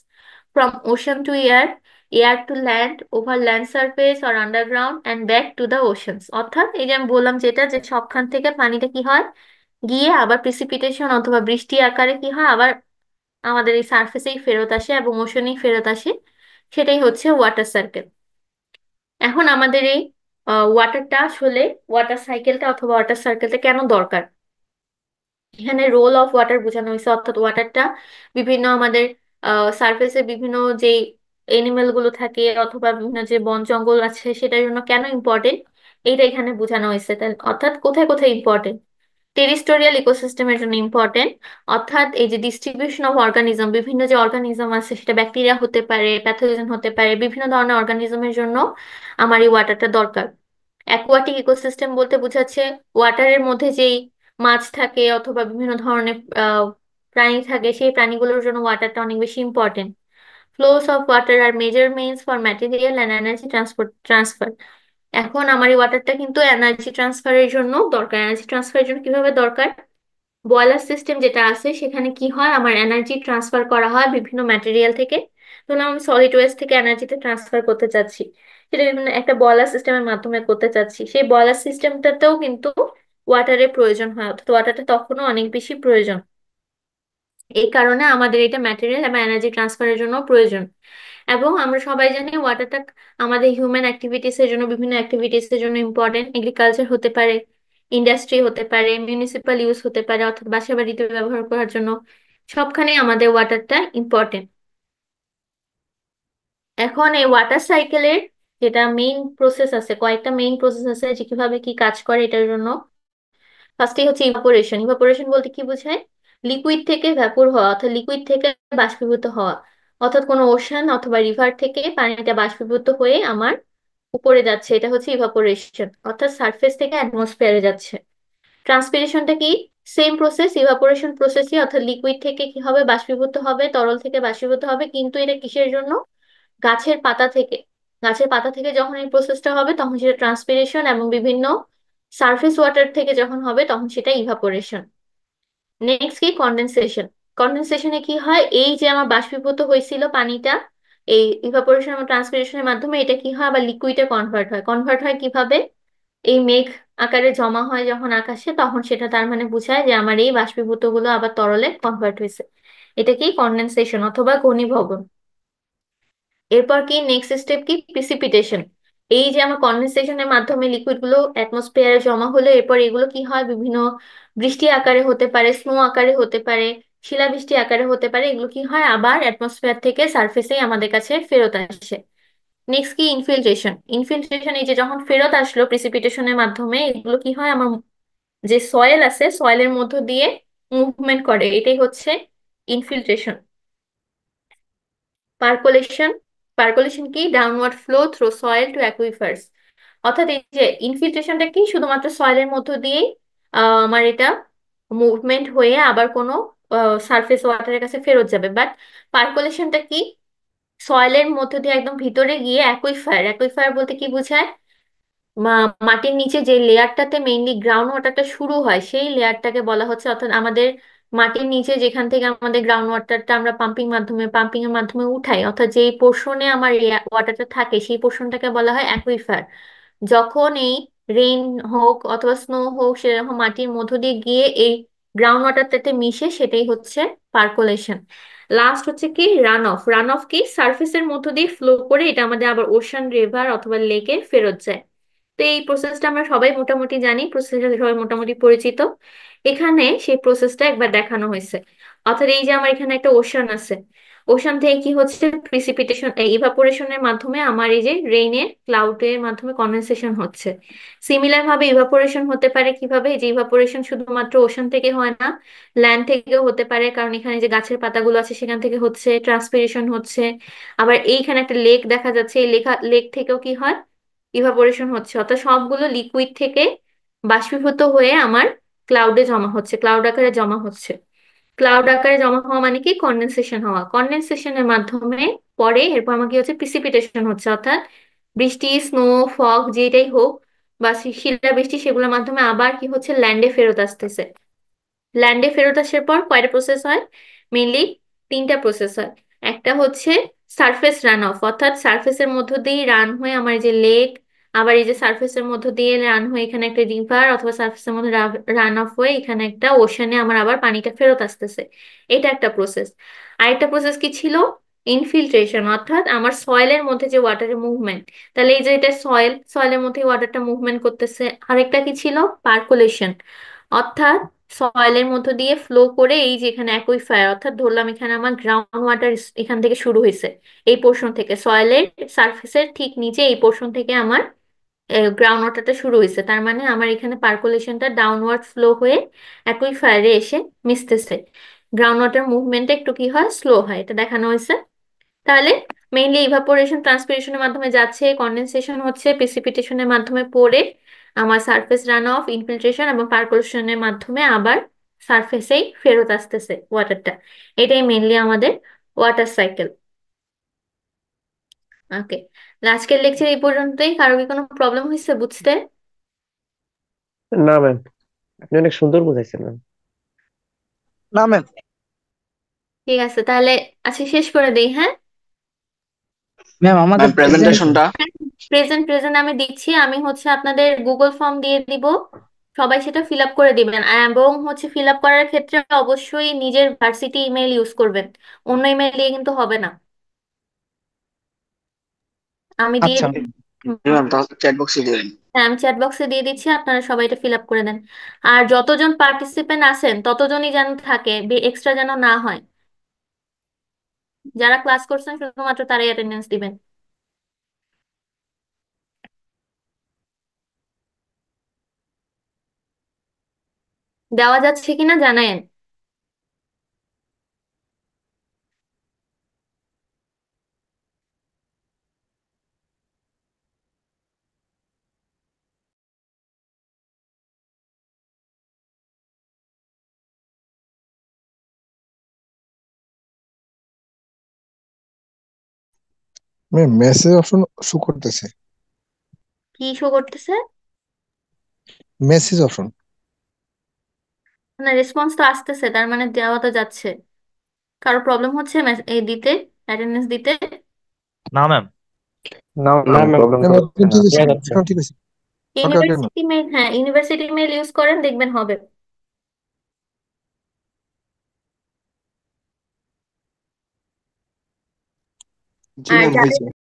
from ocean to air, air to land, over land surface or underground, and back to the oceans. অর্থাৎ এই যে আমি বললাম যেটা, যে সবখান থেকে পানিটা কি হয়, গিয়ে আবার প্রিসিপিটেশন অথবা বৃষ্টি আকারে কি হয় আবার আমাদের এই সার্ফেসেই ফেরত আসে এবং ওশনেই ফেরত আসে, সেটাই হচ্ছে ওয়াটার সার্কেল। এখন আমাদের এই ওয়াটারটা আসলে, ওয়াটার সাইকেলটা অথবা ওয়াটার সার্কেলটা কেন দরকার, এখানে রোল অফ ওয়াটার বোঝানো হয়েছে, অর্থাৎ ওয়াটারটা বিভিন্ন আমাদের সারফেসে বিভিন্ন যে এনিমেল গুলো থাকে অথবা বিভিন্ন যে বন জঙ্গল আছে সেটার জন্য কেন ইম্পর্টেন্ট, এইটা এখানে বোঝানো হয়েছে। অর্থাৎ কোথায় কোথায় ইম্পর্টেন্ট, টেরিস্টোরিয়াল ইকোসিস্টেমের জন্য ইম্পর্টেন্ট, অর্থাৎ এই যে ডিস্ট্রিবিউশন অফ অর্গানিজম, বিভিন্ন যে অর্গানিজম আছে সেটা ব্যাকটেরিয়া হতে পারে, প্যাথোজেন হতে পারে, বিভিন্ন ধরনের অর্গানিজমের জন্য আমার এই ওয়াটারটা দরকার। অ্যাকোয়াটিক ইকোসিস্টেম বলতে বোঝাচ্ছে ওয়াটারের মধ্যে যেই মাছ থাকে অথবা বিভিন্ন ধরনের প্রাণী থাকে, সেই প্রাণীগুলোর জন্য ওয়াটারটা অনেক বেশি ইম্পর্টেন্ট। ফ্লোস অফ ওয়াটার আর major means for material and energy transfer. এখন আমার এই ওয়াটারটা কিন্তু এনার্জি ট্রান্সফারের জন্য দরকার। এনার্জি ট্রান্সফারের জন্য কিভাবে দরকার, বয়লার সিস্টেম যেটা আছে সেখানে কি হয়, আমার এনার্জি ট্রান্সফার করা হয় বিভিন্ন ম্যাটেরিয়াল থেকে। ধরলাম আমি সলিড ওয়েস্ট থেকে এনার্জিতে ট্রান্সফার করতে চাচ্ছি, সেটা বিভিন্ন একটা বয়লার সিস্টেমের মাধ্যমে করতে চাচ্ছি, সেই বয়লার সিস্টেমটাতেও কিন্তু ওয়াটারের প্রয়োজন হয়, অর্থাৎ ওয়াটারটা তখনও অনেক বেশি প্রয়োজন। এই কারণে আমাদের এটা ম্যাটেরিয়াল এবং এনার্জি ট্রান্সফারের জন্য প্রয়োজন। এবং আমরা সবাই জানি ওয়াটারটা আমাদের হিউম্যান অ্যাক্টিভিটিস এর জন্য, বিভিন্ন অ্যাক্টিভিটিস এর জন্য ইম্পর্টেন্ট। এগ্রিকালচার হতে পারে, ইন্ডাস্ট্রি হতে পারে, মিউনিসিপাল ইউজ হতে পারে, অর্থাৎ বাসা বাড়িতে ব্যবহার করার জন্য, সবখানে আমাদের ওয়াটারটা ইম্পর্টেন্ট। এখন এই ওয়াটার সাইকেলের যেটা মেইন প্রসেস আছে, কয়েকটা মেইন প্রসেস আছে যে কিভাবে কি কাজ করে এটার জন্য। ফার্স্টে হচ্ছে ইভাপোরেশন। ইভাপোরেশন বলতে কি বোঝায়, লিকুইড থেকে ভ্যাপোর হওয়া, অর্থাৎ লিকুইড থেকে বাষ্পীভূত হওয়া, অর্থাৎ কোনো ওশান অথবা রিভার থেকে পানিটা বাষ্পীভূত হয়ে আমার উপরে যাচ্ছে, এটা হচ্ছে ইভাপোরেশন, অর্থাৎ সারফেস থেকে অ্যাটমসফিয়ারে যাচ্ছে। ট্রান্সপিরেশনটা কি, সেম প্রসেস, ইভাপোরেশন প্রসেসই, অর্থাৎ লিকুইড থেকে কি হবে, বাষ্পীভূত হবে, তরল থেকে বাষ্পীভূত হবে, কিন্তু এটা কিসের জন্য, গাছের পাতা থেকে। গাছের পাতা থেকে যখন এই প্রসেসটা হবে তখন সেটা ট্রান্সপিরেশন, এবং বিভিন্ন সারফেস ওয়াটার থেকে যখন হবে তখন সেটা ইভাপোরেশন। নেক্সট কি, কন্ডেনসেশন। কন্ডেনসেশনে কি হয়, এই যে আমার বাষ্পীভূত হয়েছিল পানিটা, এই ইভাপোরেশন এবং ট্রান্সপিরেশনের মাধ্যমে এটা কি হয় আবার লিকুইডে কনভার্ট হয়। কনভার্ট হয় কিভাবে, এই মেঘ আকারে জমা হয় যখন আকাশে, তখন সেটা তার মানে বোঝায় যে আমার এই বাষ্পীভূত গুলো আবার তরলে কনভার্ট হয়েছে। এটা কি, কন্ডেনসেশন অথবা ঘনীভবন। এরপর কি, নেক্সট স্টেপ কি, প্রিসিপিটেশন। এই যে আমার কনডেনসেশনের মাধ্যমে লিকুইড গুলো অ্যাটমসফিয়ারে জমা হলো, এরপর এগুলো কি হয়, বিভিন্ন বৃষ্টি আকারে হতে পারে, স্নো আকারে হতে পারে, শিলাবৃষ্টি আকারে হতে পারে, এগুলো কি হয় আবার অ্যাটমসফিয়ার থেকে সারফেসে আমাদের কাছে ফেরত আসে। নেক্সট কি, ইনফিল্ট্রেশন। ইনফিল্ট্রেশন এই যে যখন ফেরত আসলো প্রিসিপিটেশনের মাধ্যমে, এগুলো কি হয়, আমার যে সয়েল আছে সয়েলের মধ্য দিয়ে মুভমেন্ট করে, এটাই হচ্ছে ইনফিল্ট্রেশন। পার্কোলেশন। পার্কোলেশন কি? Downward flow through soil to aquifers. অর্থাৎ এই যে ইনফিল্ট্রেশনটা কি, শুধুমাত্র সয়েলের মধ্য দিয়েই আমার এটা মুভমেন্ট হয়ে আবার কোনো সারফেস ওয়াটারের কাছে ফেরত যাবে। বাট পার্কোলেশনটা কি? সয়েলের মধ্য দিয়ে একদম ভিতরে গিয়ে অ্যাকুইফায়ার, অ্যাকুইফায়ার বলতে কি বোঝায়? মাটির নিচে যে লেয়ারটাতে মেইনলি গ্রাউন্ড ওয়াটারটা শুরু হয় সেই লেয়ারটাকে বলা হচ্ছে, অর্থাৎ আমাদের মাটির নিচে যেখান থেকে আমাদের গ্রাউন্ড ওয়াটারটা আমরা পাম্পিং এর মাধ্যমে উঠাই, অর্থাৎ যেই পোর্শনে আমার ওয়াটারটা থাকে সেই পোর্শনটাকে বলা হয় অ্যাকুইফার। যখন এই রেইন হোক অথবা স্নো হোক সেরকম মাটির মধ্য দিয়ে গিয়ে এই গ্রাউন্ড ওয়াটারটাতে মিশে, সেটাই হচ্ছে পার্কোলেশন। লাস্ট হচ্ছে কি? Run of. রান অফ কি? সার্ফেসের মধ্য দিয়ে ফ্লো করে এটা আমাদের আবার ওশান, রিভার অথবা লেকে ফেরত যায়। তো এই প্রসেসটা আমরা সবাই মোটামুটি জানি, প্রসেসটা সবাই মোটামুটি পরিচিত। এখানে সেই প্রসেসটা একবার দেখানো হয়েছে। অর্থাৎ এই যে আমার এখানে একটা ওশান আছে, ওশান থেকে কি হচ্ছে? প্রিসিপিটেশন, ইভাপোরেশনের মাধ্যমে আমার এই যে রেইনের ক্লাউডের মাধ্যমে কনডেনসেশন হচ্ছে। সিমিলার ভাবে ইভাপোরেশন হতে পারে কিভাবে? যে ইভাপোরেশন শুধুমাত্র ওশান থেকে হয় না, ল্যান্ড থেকেও হতে পারে, কারণ এখানে যে গাছের পাতাগুলো আছে সেখান থেকে হচ্ছে, ট্রান্সপিরেশন হচ্ছে। আবার এইখানে একটা লেক দেখা যাচ্ছে, এই লেক থেকেও কি হয়? ইভাপোরেশন হচ্ছে। অর্থাৎ সবগুলো লিকুইড থেকে বাষ্পীভূত হয়ে আমার ক্লাউডে জমা হচ্ছে, ক্লাউড আকারে জমা হচ্ছে। ক্লাউড আকারে জমা হওয়া মানে কি? কনডেনসেশন হওয়া। কনডেনসেশনের মাধ্যমে পরে এরপর আমার কি হচ্ছে? প্রিসিপিটেশন হচ্ছে, অর্থাৎ বৃষ্টি, স্নো, ফগ যেটাই হোক বা শিলাবৃষ্টি, সেগুলোর মাধ্যমে আবার কি হচ্ছে? ল্যান্ডে ফেরত আসতেছে। ল্যান্ডে ফেরত আসার পর কয়টা প্রসেস হয়? মেইনলি তিনটা প্রসেস হয়। একটা হচ্ছে সারফেস রান অফ, অর্থাৎ সারফেসের মধ্য দিয়ে রান হয়ে আমার এই যে লেক, আবার এই যে সারফেসের মধ্য দিয়ে রান হয়ে এখানে একটা রিভার, অথবা সারফেসের মধ্যে রান অফ হয়ে এখানে একটা ওশানে আমার আবার পানিটা ফেরত আসতেছে। এটা একটা প্রসেস। আরেকটা প্রসেস কি ছিল? ইনফিল্ট্রেশন, অর্থাৎ আমার সয়েলের মধ্যে যে ওয়াটারের মুভমেন্ট। তাহলে এই যে এটা সয়েল, সয়েলের মধ্যে ওয়াটারটা মুভমেন্ট করতেছে। আরেকটা কি ছিল? পার্কুলেশন, অর্থাৎ সয়েলের মধ্য দিয়ে ফ্লো করে এই যে এখানে অ্যাকুইফায়ার, অর্থাৎ ধরলাম এখানে আমার গ্রাউন্ড ওয়াটার এখান থেকে শুরু হয়েছে, এই পোর্শন থেকে সয়েলের সারফেসের ঠিক নিচে এই পোর্শন থেকে আমার গ্রাউন্ড ওয়াটারটা শুরু হয়েছে। তার মানে আমার এখানে পার্কুলেশনটা ডাউনওয়ার্ড ফ্লো হয়ে অ্যাকুইফায়ারে এসে মিশতেছে। গ্রাউন্ড ওয়াটার মুভমেন্টটা একটু কি হয়? স্লো হয়, এটা দেখানো হয়েছে। তাহলে মেইনলি ইভাপোরেশন ট্রান্সপিরেশনের মাধ্যমে যাচ্ছে, কনডেনসেশন হচ্ছে প্রেসিপিটেশনের মাধ্যমে পড়ে আমার সারফেস রান অফ, ইনফিল্ট্রেশন এবং পার্কুলেশনের মাধ্যমে আবার সারফেসেই ফেরত আসতেছে ওয়াটারটা। এটাই মেইনলি আমাদের ওয়াটার সাইকেল। ওকে, আজকের লেকচার এই পর্যন্তই। কারো কি কোনো প্রবলেম হয়েছে বুঝতে? না ম্যাম, আপনি অনেক সুন্দর বুঝাইছেন ম্যাম। না ম্যাম। ঠিক আছে তাহলে, আজকে শেষ করে দেই, হ্যাঁ? ম্যাম আমাদের ম্যাম প্রেজেন্ট প্রেজেন্টেশনটা প্রেজেন্ট প্রেজেন্ট আমি দিচ্ছি। আমি হচ্ছে আপনাদের গুগল ফর্ম দিয়ে দিব, সবাই সেটা ফিল আপ করে দিবেন। এবং হচ্ছে ফিল আপ করার ক্ষেত্রে অবশ্যই নিজের ভার্সিটি ইমেল ইউজ করবেন, অন্য ইমেল দিয়ে কিন্তু হবে না। আমি দিয়ে আচ্ছা। হুম, ম্যাম তাহলে চ্যাট বক্সে দিয়ে দিন। হ্যাঁ আমি চ্যাট বক্সে দিয়ে দিচ্ছি, আপনারা সবাই এটা ফিল আপ করে দেন। আর যতজন পার্টিসিপেন্ট আছেন ততজনই যেন থাকে, এক্সট্রা যেন না হয়। যারা ক্লাস করছেন শুধুমাত্র তারাই অ্যাটেন্ডেন্স দিবেন। দেওয়া যাচ্ছে কিনা জানায়েন। ম্যাম মেসেজ অপশন শো করতেছে। কি শো করতেছে? Message option. না, রেসপন্স তো আসতেছে, তার মানে দেওয়া তো যাচ্ছে। কারো প্রবলেম হচ্ছে এই দিতে, অ্যাটেন্ডেন্স দিতে? না ম্যাম। না না না ম্যাম, ম্যাম, প্রবলেম ম্যাম হচ্ছে এখন না। ঠিক আছে, দেয়া যাচ্ছে। এখন ঠিক আছে। ওকে ওকে ম্যাম। ইউনিভার্সিটি মেইল, হ্যাঁ ইউনিভার্সিটি মেইল ইউজ করেন, দেখবেন হবে। জি আর ম্যাম যাদের হয়েছে।